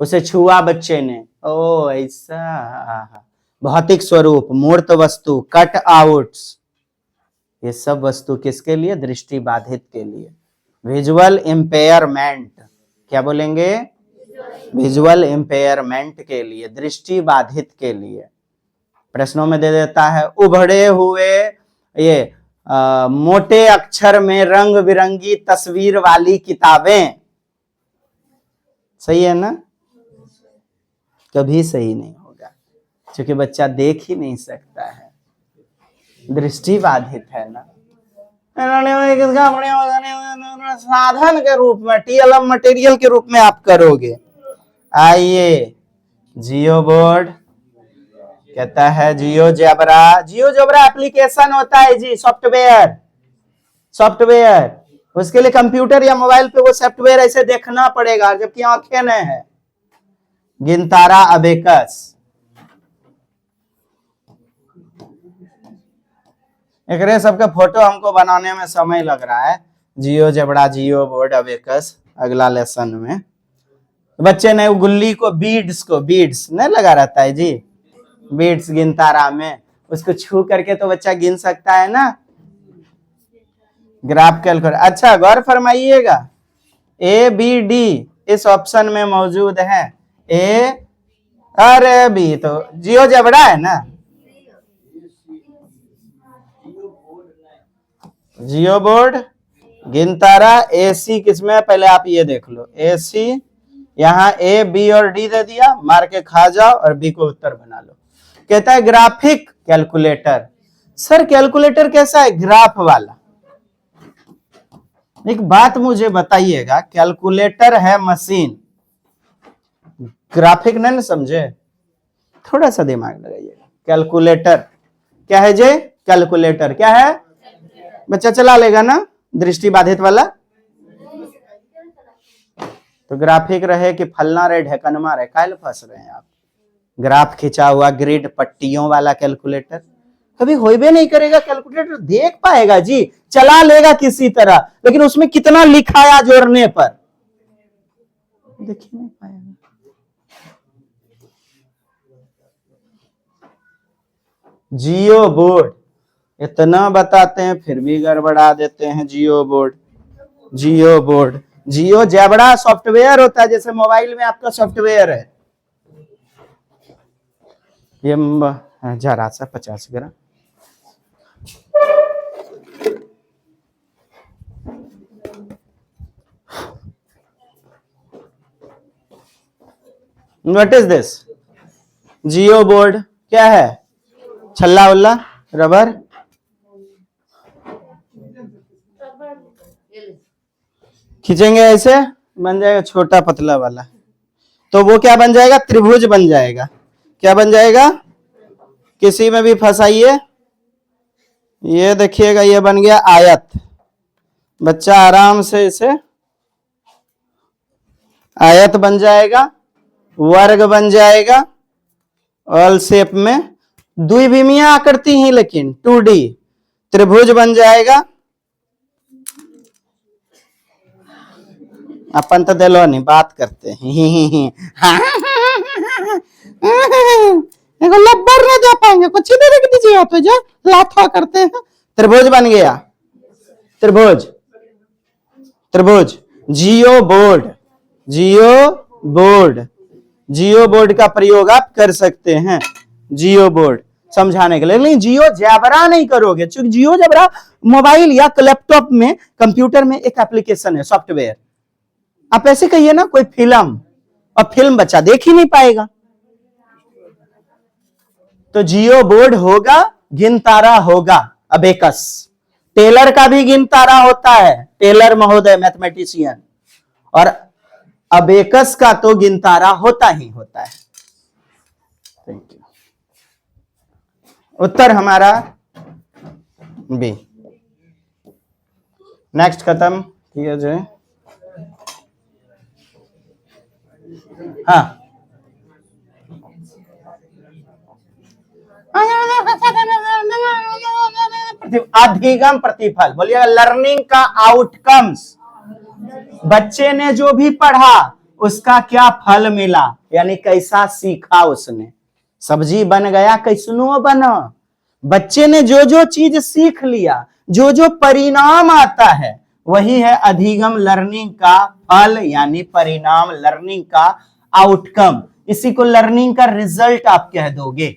उसे छुआ बच्चे ने, ओ ऐसा। भौतिक स्वरूप, मूर्त वस्तु, कट आउट्स, ये सब वस्तु किसके लिए, दृष्टि बाधित के लिए। विजुअल इम्पेयरमेंट, क्या बोलेंगे, विजुअल इम्पेयरमेंट के लिए, दृष्टि बाधित के लिए। प्रश्नों में दे देता है उभरे हुए ये मोटे अक्षर में रंग बिरंगी तस्वीर वाली किताबें। सही है ना, कभी सही नहीं होगा क्योंकि बच्चा देख ही नहीं सकता है, दृष्टि बाधित है ना। साधन के रूप में, TLM मटेरियल के रूप में आप करोगे। आइए जियो बोर्ड कहता है जियोजेब्रा। जियोजेब्रा एप्लीकेशन होता है जी, सॉफ्टवेयर। उसके लिए कंप्यूटर या मोबाइल पे वो सॉफ्टवेयर ऐसे देखना पड़ेगा, जबकि आंखें नहीं है। गिनतारा, अबेकस, एकरे सबका फोटो हमको बनाने में समय लग रहा है। जियोजेब्रा, जियो बोर्ड, अबेकस अगला लेसन में। बच्चे ने गुल्ली को बीड्स नहीं लगा रहता है जी, बीड्स गिनतारा में, उसको छू करके तो बच्चा गिन सकता है ना। ग्राफ कैलकुलेटर, अच्छा गौर फरमाइएगा, ABD इस ऑप्शन में मौजूद है। अरे बी तो जियोजेब्रा है ना, जियो बोर्ड, गिनतारा, AC किसमें, पहले आप ये देख लो, AC यहाँ A, B और D दे दिया, मार के खा जाओ और B को उत्तर बना लो। कहता है ग्राफिक कैलकुलेटर। सर कैलकुलेटर कैसा है, ग्राफ वाला। एक बात मुझे बताइएगा, कैलकुलेटर है मशीन, ग्राफिक नहीं समझे, थोड़ा सा दिमाग लगाइएगा। कैलकुलेटर क्या है जे, कैलकुलेटर क्या है, बच्चा चला लेगा ना, दृष्टि बाधित वाला। तो ग्राफिक रहे कि फलना रहे ढेकनमा रहे, काहे फंस रहे हैं आप। ग्राफ खिंचा हुआ, ग्रिड पट्टियों वाला कैलकुलेटर कभी होइबे नहीं करेगा। कैलकुलेटर देख पाएगा जी, चला लेगा किसी तरह, लेकिन उसमें कितना लिखाया जोड़ने पर देख ही नहीं पाएगा। जियो बोर्ड इतना बताते हैं फिर भी गड़बड़ा देते हैं। जियो बोर्ड, जियोजेब्रा सॉफ्टवेयर होता है, जैसे मोबाइल में आपका सॉफ्टवेयर है। ये जरा सा 50 gram. What is this, geoboard क्या है, छल्ला उल्ला रबर, खींचेंगे ऐसे बन जाएगा छोटा पतला वाला, तो वो क्या बन जाएगा, त्रिभुज बन जाएगा। क्या बन जाएगा, किसी में भी फंसाइए ये देखिएगा, ये बन गया आयत। बच्चा आराम से इसे आयत बन जाएगा, वर्ग बन जाएगा, ऑल शेप में, द्विविमीय आकृति ही लेकिन 2D त्रिभुज बन जाएगा। अपन तो दिलो नहीं, बात करते हैं। एगो लब्बर न जा पाएंगे, कुछ ही देर दीजिए तो जो लाथा करते हैं। त्रिभुज बन गया, त्रिभुज, त्रिभुज। जियो बोर्ड, जियो बोर्ड, जियो बोर्ड का प्रयोग आप कर सकते हैं, जियो बोर्ड समझाने के लिए। लेकिन जियो जैबरा नहीं करोगे, क्योंकि जियो जैबरा मोबाइल या लैपटॉप में, कंप्यूटर में एक एप्लीकेशन है, सॉफ्टवेयर। आप ऐसे कहिए ना कोई फिल्म, और फिल्म बच्चा देख ही नहीं पाएगा। तो जियो बोर्ड होगा, गिनतारा होगा, अबेकस। टेलर का भी गिनतारा होता है, टेलर महोदय मैथमेटिशियन, और अबेकस का तो गिनतारा होता ही होता है। Thank you. उत्तर हमारा बी। नेक्स्ट खत्म किया जाए। हाँ, अधिगम प्रतिफल बोलिएगा, लर्निंग का आउटकम्स। बच्चे ने जो भी पढ़ा उसका क्या फल मिला, यानी कैसा सीखा उसने। सब्जी बन गया कैसनो बना, बच्चे ने जो जो चीज सीख लिया, जो जो परिणाम आता है, वही है अधिगम, लर्निंग का फल यानी परिणाम, लर्निंग का आउटकम। इसी को लर्निंग का रिजल्ट आप कह दोगे।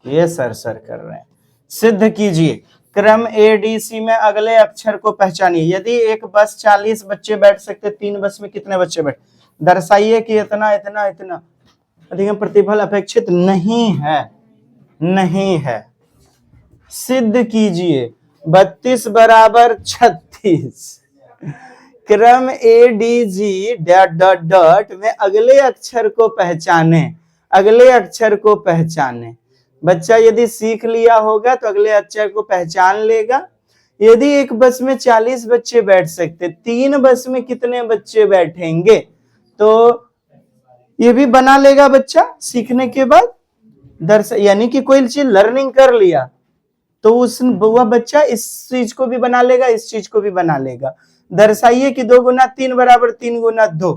ये सर कर रहे हैं। सिद्ध कीजिए, क्रम एडीसी में अगले अक्षर को पहचानिए। यदि एक बस 40 बच्चे बैठ सकते, 3 बस में कितने बच्चे बैठ, दर्शाइए कि इतना इतना इतना। अधिगम प्रतिफल अपेक्षित नहीं है, नहीं है। सिद्ध कीजिए, 32 बराबर 36। क्रम एडीजी डॉट डॉट डॉट में अगले अक्षर को पहचाने, अगले अक्षर को पहचाने। बच्चा यदि सीख लिया होगा तो अगले अक्षर को पहचान लेगा। यदि एक बस में 40 बच्चे बैठ सकते, 3 बस में कितने बच्चे बैठेंगे, तो ये भी बना लेगा बच्चा सीखने के बाद। यानी कि कोई चीज लर्निंग कर लिया तो वह बच्चा इस चीज को भी बना लेगा, इस चीज को भी बना लेगा। दर्शाइए कि 2 गुना 3 बराबर 3 गुना 2।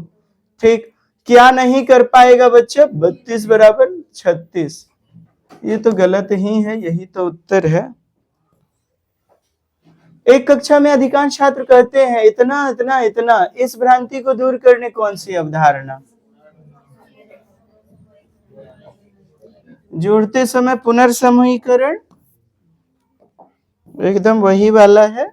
ठीक, क्या नहीं कर पाएगा बच्चा, 32 बराबर 36। ये तो गलत ही है, यही तो उत्तर है। एक कक्षा में अधिकांश छात्र कहते हैं इतना इतना इतना। इस भ्रांति को दूर करने कौन सी अवधारणा? जोड़ते समय पुनर्समूहीकरण, एकदम वही वाला है।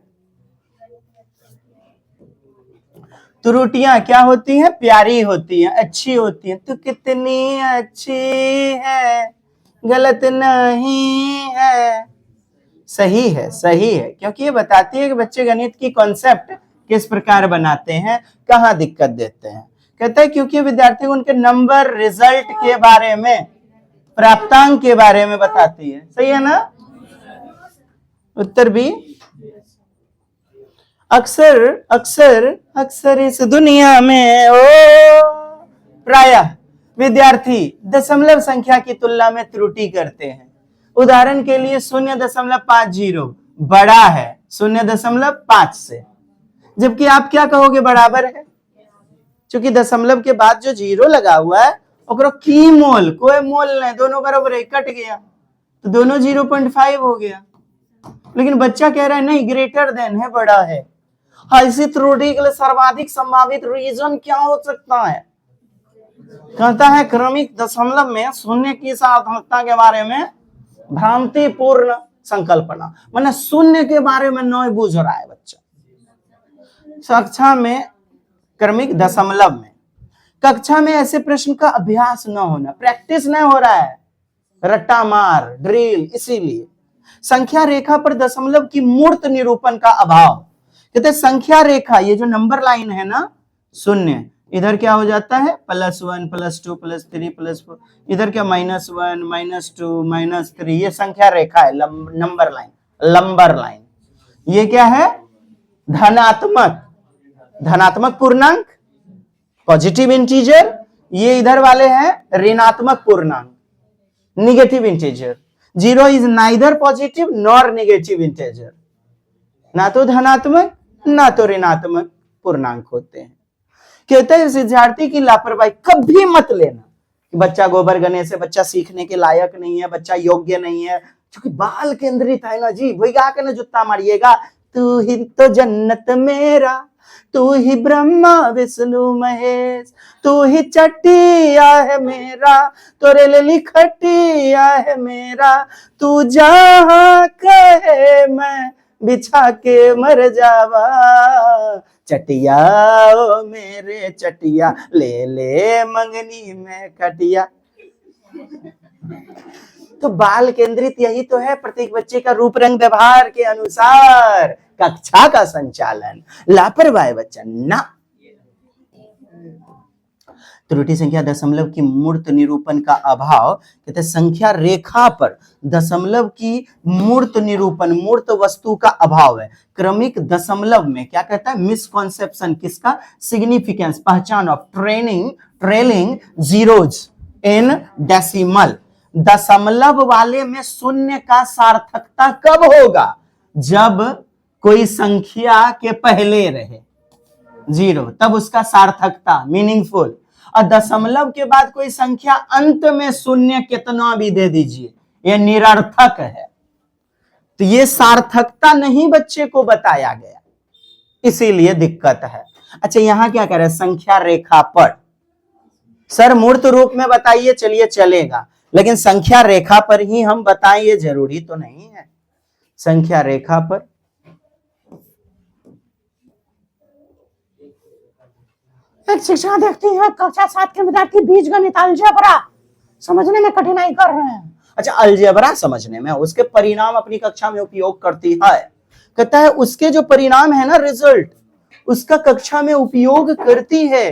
त्रुटियां क्या होती हैं? प्यारी होती हैं, अच्छी होती हैं। तो कितनी अच्छी है, गलत नहीं है, सही है, सही है। क्योंकि ये बताती है कि बच्चे गणित की कॉन्सेप्ट किस प्रकार बनाते हैं, कहाँ दिक्कत देते हैं। कहता है क्योंकि विद्यार्थी को उनके नंबर, रिजल्ट के बारे में, प्राप्तांक के बारे में बताती है। सही है ना? उत्तर भी। अक्सर अक्सर अक्सर इस दुनिया में प्रायः विद्यार्थी दशमलव संख्या की तुलना में त्रुटि करते हैं। उदाहरण के लिए 0.50 बड़ा है 0.5 से, जबकि आप क्या कहोगे, बराबर है। क्योंकि दशमलव के बाद जो 0 लगा हुआ है ओकरो की मोल, कोई मोल नहीं, दोनों बराबर है, कट गया तो दोनों 0.5 हो गया। लेकिन बच्चा कह रहा है नहीं, ग्रेटर देन है, बड़ा है। ऐसी त्रुटि के लिए सर्वाधिक संभावित रीजन क्या हो सकता है? कहता है क्रमिक दशमलव में शून्य की सार्थकता के बारे में भ्रांतिपूर्ण संकल्पना, माने शून्य के बारे में नहीं बूझ रहा है बच्चा। कक्षा में क्रमिक दशमलव में, कक्षा में ऐसे प्रश्न का अभ्यास न होना, प्रैक्टिस नहीं हो रहा है, रट्टा मार, ड्रिल। इसीलिए संख्या रेखा पर दशमलव की मूर्त निरूपण का अभाव। कहते संख्या रेखा, ये जो नंबर लाइन है ना, 0, इधर क्या हो जाता है +1 +2 +3 +4, इधर क्या -1 -2 -3, ये संख्या रेखा है, नंबर लाइन, लंबर लाइन। ये क्या है धनात्मक, धनात्मक पूर्णांक पॉजिटिव इंटीजर, ये इधर वाले हैं ऋणात्मक पूर्णांक negative integer. 0 is neither positive nor negative integer, ना तो धनात्मक ना तो ऋणात्मक पूर्णांक होते हैं। कहते हैं विद्यार्थी की लापरवाही कभी मत लेना कि बच्चा गोबर गने से बच्चा सीखने के लायक नहीं है, बच्चा योग्य नहीं है, क्योंकि बाल केंद्रित है ना जी, वही आके ना जुत्ता मारिएगा। तू ही तो जन्नत मेरा, तू ही ब्रह्मा विष्णु महेश, तू ही चटिया है मेरा, तोरे ले लिखटिया है मेरा, तू जहां कहे मैं बिछा के मर जावा, चटिया ओ मेरे चटिया, ले ले मंगनी में खटिया। तो बाल केंद्रित यही तो है, प्रत्येक बच्चे का रूप रंग व्यवहार के अनुसार कक्षा का संचालन। लापरवाही बच्चा ना। त्रुटि संख्या दशमलव की मूर्त निरूपण का अभाव, कहते संख्या रेखा पर दशमलव की मूर्त निरूपण, मूर्त वस्तु का अभाव है। क्रमिक दशमलव में क्या कहता है मिसकॉन्सेप्शन, किसका सिग्निफिकेंस, पहचान of trailing zeros in decimal. दशमलव वाले में शून्य का सार्थकता कब होगा, जब कोई संख्या के पहले रहे जीरो, तब उसका सार्थकता मीनिंगफुल। और दशमलव के बाद कोई संख्या अंत में शून्य कितना भी दे दीजिए, यह निरर्थक है। तो ये सार्थकता नहीं बच्चे को बताया गया, इसीलिए दिक्कत है। अच्छा यहां क्या कह रहे हैं संख्या रेखा पर, सर मूर्त रूप में बताइए चलिए चलेगा, लेकिन संख्या रेखा पर ही हम बताएं ये जरूरी तो नहीं है। संख्या रेखा पर एक शिक्षक देखती है कक्षा 7 के विद्यार्थी बीजगणित अलजेब्रा समझने में कठिनाई कर रहे हैं। अच्छा अलजेब्रा समझने में उसके परिणाम अपनी कक्षा में उपयोग करती है, कहता है उसके जो परिणाम है ना रिजल्ट, उसका कक्षा में उपयोग करती है।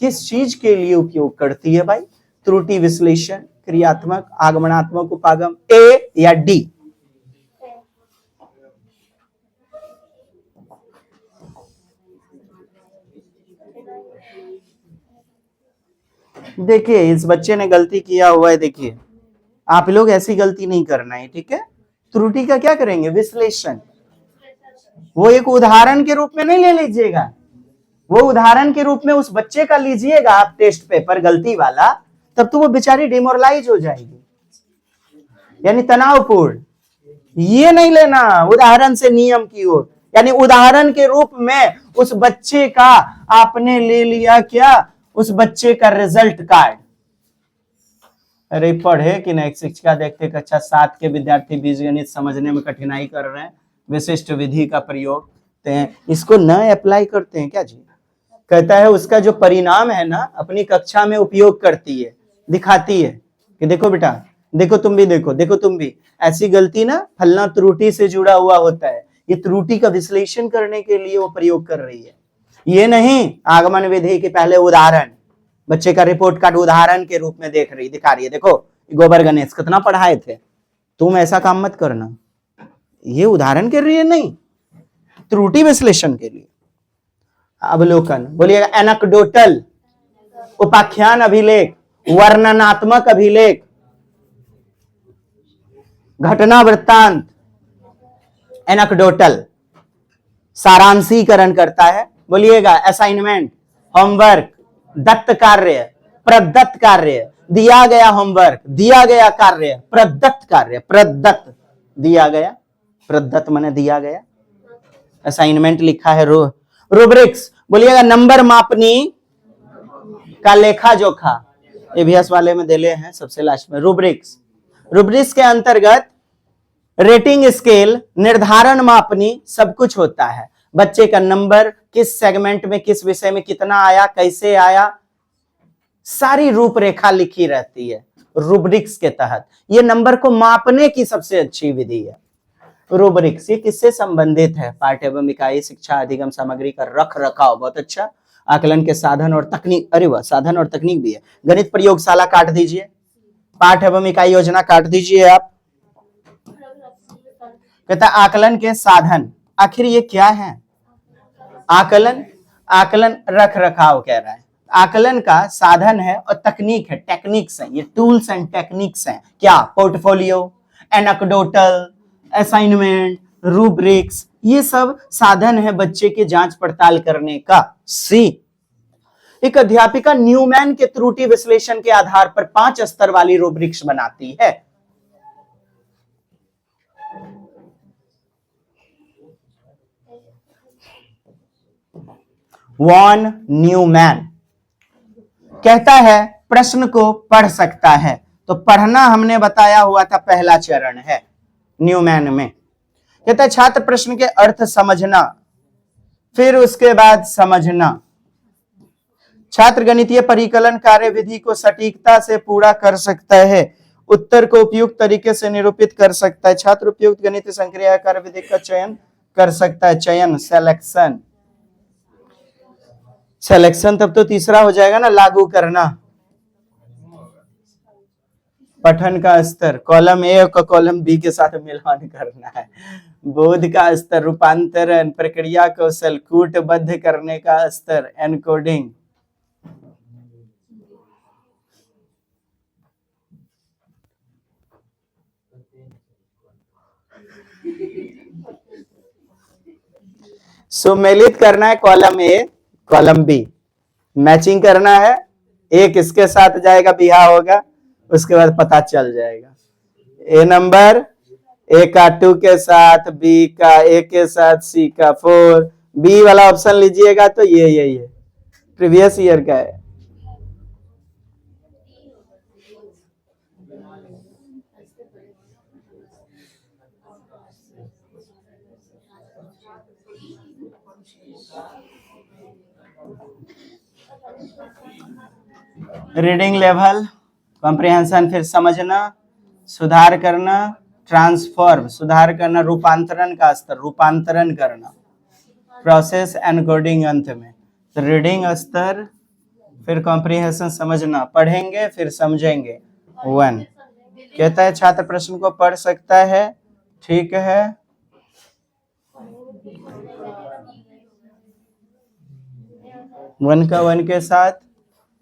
किस चीज के लिए उपयोग करती है भाई, त्रुटि विश्लेषण, क्रियात्मक, आगमनात्मक उपागम, ए या डी। देखिए इस बच्चे ने गलती किया हुआ है, देखिए आप लोग ऐसी गलती नहीं करना है, ठीक है। त्रुटि का क्या करेंगे विश्लेषण, वो एक उदाहरण के रूप में नहीं ले लीजिएगा, वो उदाहरण के रूप में उस बच्चे का लीजिएगा आप टेस्ट पेपर गलती वाला, तब तो वो बेचारी डिमोरलाइज हो जाएगी, यानी तनावपूर्ण। ये नहीं लेना उदाहरण से नियम की ओर, यानी उदाहरण के रूप में उस बच्चे का आपने ले लिया क्या, उस बच्चे का रिजल्ट कार्ड। अरे पढ़े कि नहीं, शिक्षिका देखते कक्षा 7 के विद्यार्थी बीजगणित समझने में कठिनाई कर रहे हैं, विशिष्ट विधि का प्रयोग इसको न अप्लाई करते हैं क्या जी। कहता है उसका जो परिणाम है ना अपनी कक्षा में उपयोग करती है, दिखाती है कि देखो बेटा, देखो तुम भी, देखो तुम भी, ऐसी गलती ना फलना त्रुटि से जुड़ा हुआ होता है। ये त्रुटि का विश्लेषण करने के लिए वो प्रयोग कर रही है, ये नहीं आगमन विधि के पहले उदाहरण। बच्चे का रिपोर्ट कार्ड उदाहरण के रूप में दिखा रही है, देखो गोबर गणेश कितना पढ़ाए थे, तुम ऐसा काम मत करना। ये उदाहरण के लिए नहीं, त्रुटि विश्लेषण के लिए। अवलोकन बोलिएगा, एनेक्डोटल उपाख्यान अभिलेख, वर्णनात्मक अभिलेख, घटना वृत्तांत। एनेक्डोटल सारांशीकरण करता है, बोलिएगा असाइनमेंट, होमवर्क, दत्त कार्य, प्रदत्त कार्य, दिया गया होमवर्क, दिया गया कार्य, प्रदत्त कार्य, प्रदत्त दिया गया, प्रदत्त माने दिया गया, असाइनमेंट लिखा है। रूब्रिक्स बोलिएगा नंबर मापनी का लेखा जोखा, एबीएस वाले में दिले हैं सबसे लास्ट में। रूब्रिक्स, रूब्रिक्स के अंतर्गत रेटिंग स्केल, निर्धारण मापनी सब कुछ होता है। बच्चे का नंबर किस सेगमेंट में किस विषय में कितना आया, कैसे आया, सारी रूपरेखा लिखी रहती है रूब्रिक्स के तहत। ये नंबर को मापने की सबसे अच्छी विधि है रूब्रिक्स। ये किससे संबंधित है, पाठ्य एवं इकाई शिक्षा अधिगम सामग्री का रख रखाव, बहुत अच्छा। आकलन के साधन और तकनीक, अरे वाह, साधन और तकनीक भी है। गणित प्रयोगशाला काट दीजिए, पाठ एवं इकाई योजना काट दीजिए आप। कहता है आकलन के साधन, आखिर ये क्या है? आकलन, आकलन रख रखाव कह रहा है। आकलन का साधन है और तकनीक है, टेक्निक्स है, ये टूल्स एंड टेक्निक्स हैं। क्या? पोर्टफोलियो, एनेक्डोटल, असाइनमेंट, रूब्रिक्स, ये सब साधन है बच्चे के जांच पड़ताल करने का। सी, एक अध्यापिका न्यूमैन के त्रुटि विश्लेषण के आधार पर 5 स्तर वाली रूब्रिक्स बनाती है। वॉन न्यूमैन कहता है प्रश्न को पढ़ सकता है, तो पढ़ना हमने बताया हुआ था पहला चरण है न्यूमैन में। कहता है छात्र प्रश्न के अर्थ समझना, फिर उसके बाद समझना। छात्र गणितीय परिकलन कार्यविधि को सटीकता से पूरा कर सकता है, उत्तर को उपयुक्त तरीके से निरूपित कर सकता है। छात्र उपयुक्त गणितीय संक्रिया कार्यविधि का चयन कर सकता है। चयन, सिलेक्शन, सिलेक्शन तब तो तीसरा हो जाएगा ना, लागू करना। पठन का स्तर, कॉलम ए और कॉलम बी के साथ मिलान करना है। बोध का स्तर, रूपांतरण, प्रक्रिया कौशल, कूटबद्ध करने का स्तर, एनकोडिंग। सुमेलित करना है column A column B, matching करना है, एक इसके साथ जाएगा बिहा होगा, उसके बाद पता चल जाएगा। ए नंबर ए का 2 के साथ, बी का ए के साथ, सी का 4, बी वाला ऑप्शन लीजिएगा तो ये यही है, प्रीवियस ईयर का है। रीडिंग लेवल, कॉम्प्रिहेंशन, फिर समझना, सुधार करना, ट्रांसफॉर्म, सुधार करना, रूपांतरण का स्तर, रूपांतरण करना, प्रोसेस, एनकोडिंग अंत में। तो रीडिंग स्तर, फिर कॉम्प्रिहेंशन, समझना, पढ़ेंगे फिर समझेंगे। 1 कहता है छात्र प्रश्न को पढ़ सकता है, ठीक है। वन का 1 के साथ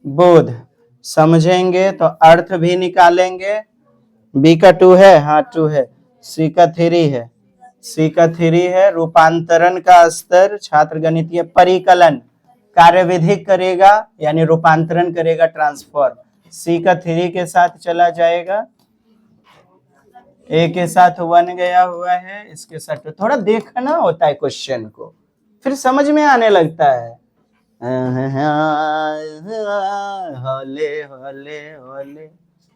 बोध, समझेंगे तो अर्थ भी निकालेंगे। बी का 2 है, हाँ 2 है। सी का 3 है, सी का 3 है। रूपांतरण का स्तर, छात्र गणितीय परिकलन कार्यविधि करेगा, यानी रूपांतरण करेगा, ट्रांसफॉर्म। सी का 3 के साथ चला जाएगा, ए के साथ 1 गया हुआ है, इसके साथ थोड़ा देखना होता है क्वेश्चन को, फिर समझ में आने लगता है। होले होले होले,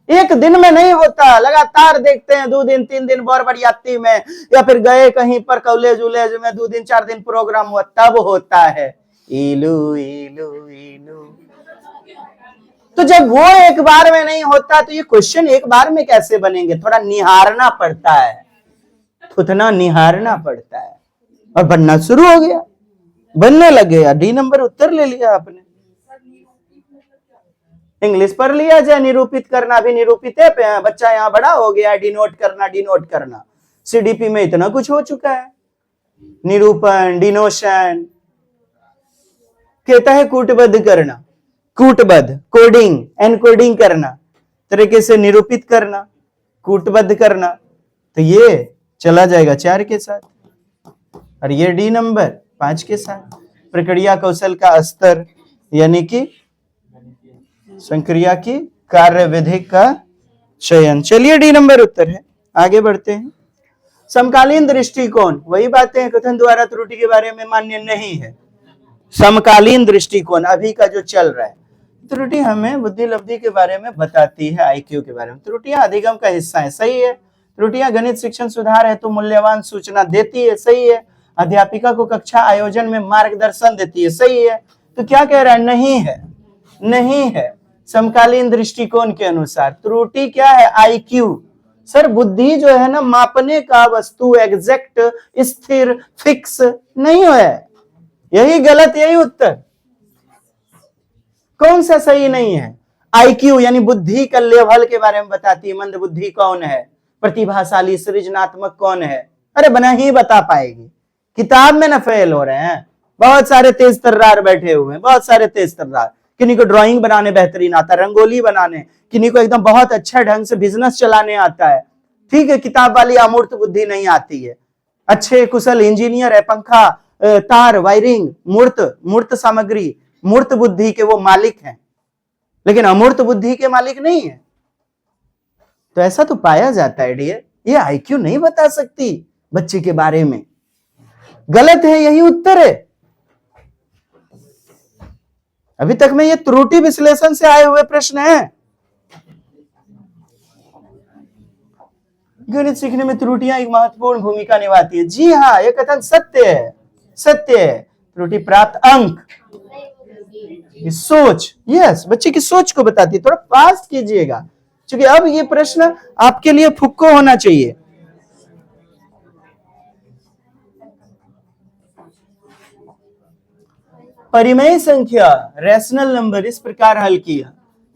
एक दिन में नहीं होता, लगातार देखते हैं 2 दिन 3 दिन बोर बरियाती में, या फिर गए कहीं पर कॉलेज उलेज में 2 दिन 4 दिन प्रोग्राम हुआ, तब होता है। इलू इलू इलू, तो जब वो एक बार में नहीं होता तो ये क्वेश्चन एक बार में कैसे बनेंगे? थोड़ा निहारना पड़ता है, थुथना निहारना पड़ता है, और बनना शुरू हो गया, बनने लग गया। डी नंबर उत्तर ले लिया आपने। इंग्लिश पढ़ लिया जाए, निरूपित करना भी निरूपित है, बच्चा यहाँ बड़ा हो गया, डिनोट करना। सीडीपी में इतना कुछ हो चुका है, निरूपण, डिनोशन। कहता है कूटबद्ध करना, कूटबद्ध, कोडिंग, एनकोडिंग करना, तरीके से निरूपित करना, कूटबद्ध करना, तो ये चला जाएगा 4 के साथ, और ये डी नंबर 5 के साथ। प्रक्रिया कौशल का स्तर, यानी कि संक्रिया की कार्यविधि का चयन। चलिए डी नंबर उत्तर है, आगे बढ़ते हैं। समकालीन दृष्टिकोण, वही बातें कथन द्वारा त्रुटि के बारे में मान्य नहीं है। समकालीन दृष्टिकोण अभी का जो चल रहा है, त्रुटि हमें बुद्धि लब्धि के बारे में बताती है, आईक्यू के बारे में। त्रुटियां अधिगम का हिस्सा है, सही है। त्रुटियां गणित शिक्षण सुधार है तो मूल्यवान सूचना देती है, सही है। अध्यापिका को कक्षा आयोजन में मार्गदर्शन देती है, सही है। तो क्या कह रहा है? नहीं है, नहीं है। समकालीन दृष्टिकोण के अनुसार त्रुटि क्या है? आईक्यू। सर बुद्धि जो है ना, मापने का वस्तु, एग्जैक्ट, स्थिर, फिक्स नहीं है। यही गलत, यही उत्तर। कौन सा सही नहीं है? आईक्यू यानी बुद्धि का लेवल के बारे में बताती है, मंद बुद्धि कौन है, प्रतिभाशाली सृजनात्मक कौन है। अरे बना ही बता पाएगी, किताब में ना फेल हो रहे हैं। बहुत सारे तेज तर्रार बैठे हुए हैं, बहुत सारे तेज तर्रार, किन्हीं को ड्राइंग बनाने बेहतरीन आता है, रंगोली बनाने, किन्हीं को एकदम बहुत अच्छा ढंग से बिजनेस चलाने आता है। ठीक है, किताब वाली अमूर्त बुद्धि नहीं आती है। अच्छे कुशल इंजीनियर है, पंखा तार वायरिंग मूर्त सामग्री मूर्त बुद्धि के वो मालिक हैं, लेकिन अमूर्त बुद्धि के मालिक नहीं है। तो ऐसा तो पाया जाता है डियर। ये आईक्यू नहीं बता सकती बच्चे के बारे में। गलत है, यही उत्तर है। अभी तक में ये त्रुटि विश्लेषण से आए हुए प्रश्न है। गणित सीखने में त्रुटियां एक महत्वपूर्ण भूमिका निभाती है। जी हाँ, ये कथन सत्य है, सत्य है। त्रुटि प्राप्त अंक सोच, यस, बच्चे की सोच को बताती है। थोड़ा फास्ट कीजिएगा, क्योंकि अब ये प्रश्न आपके लिए फुक्को होना चाहिए। परिमेय संख्या रैशनल नंबर इस प्रकार हल किया,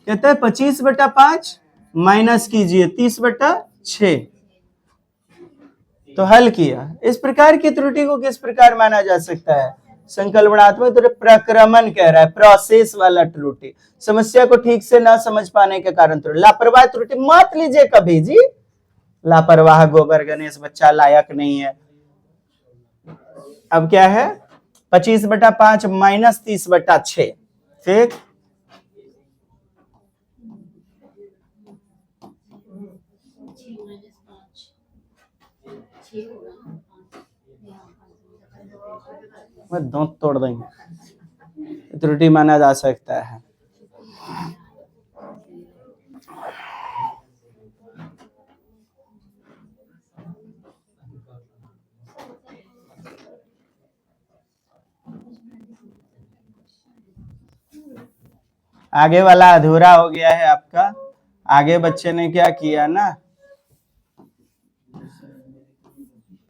कहता है 25/5 माइनस कीजिए 30/6। तो हल किया। इस प्रकार की त्रुटि को किस प्रकार माना जा सकता है? संकल्पनात्मक त्रुटि, प्रक्रमण कह रहा है, प्रोसेस वाला त्रुटि, समस्या को ठीक से ना समझ पाने के कारण त्रुटि। लापरवाह त्रुटि मत लीजिए कभी जी, लापरवाह गोबर गणेश बच्चा लायक नहीं है। अब क्या है? 25/5 माइनस 30/6। ठीक, मैं दांत तोड़ देंगे। त्रुटि माना जा सकता है। आगे वाला अधूरा हो गया है आपका। आगे बच्चे ने क्या किया ना,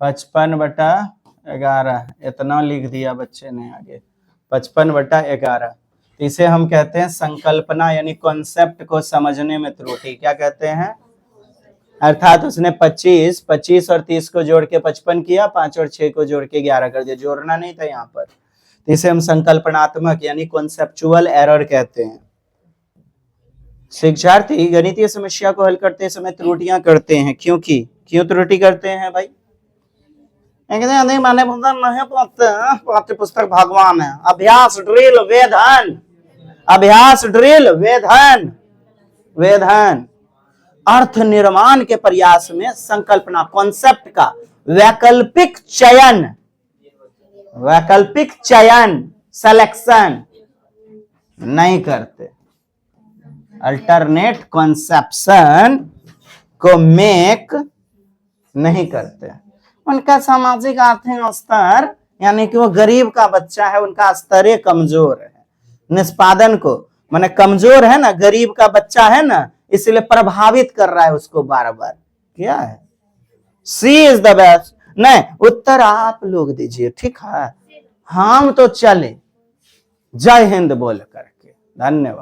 55/11 इतना लिख दिया बच्चे ने आगे, 55/11। इसे हम कहते हैं संकल्पना यानी कॉन्सेप्ट को समझने में त्रुटि। क्या कहते हैं? अर्थात उसने 25 और 30 को जोड़ के 55 किया, 5 और 6 को जोड़ के 11 कर दिया, जोड़ना नहीं था यहाँ पर। इसे हम संकल्पनात्मक यानी कॉन्सेप्चुअल एरर कहते हैं। शिक्षार्थी गणितीय समस्या को हल करते समय त्रुटियां करते हैं, क्यों त्रुटि करते हैं भाई? नहीं माने नहीं पाठ्य पुस्तक भगवान है। अभ्यास ड्रिल वेधन, अभ्यास ड्रिल वेधन, वेधन अर्थ निर्माण के प्रयास में संकल्पना कॉन्सेप्ट का वैकल्पिक चयन सिलेक्शन नहीं करते, अल्टरनेट कॉन्सेप्शन को मेक नहीं करते। उनका सामाजिक आर्थिक स्तर यानी कि वो गरीब का बच्चा है, उनका स्तर कमजोर है, निष्पादन को माने कमजोर है ना, गरीब का बच्चा है ना, इसलिए प्रभावित कर रहा है उसको बार बार। क्या है? सी इज द बेस्ट। नहीं, उत्तर आप लोग दीजिए, ठीक है? हम तो चले। जय हिंद बोल करके, धन्यवाद।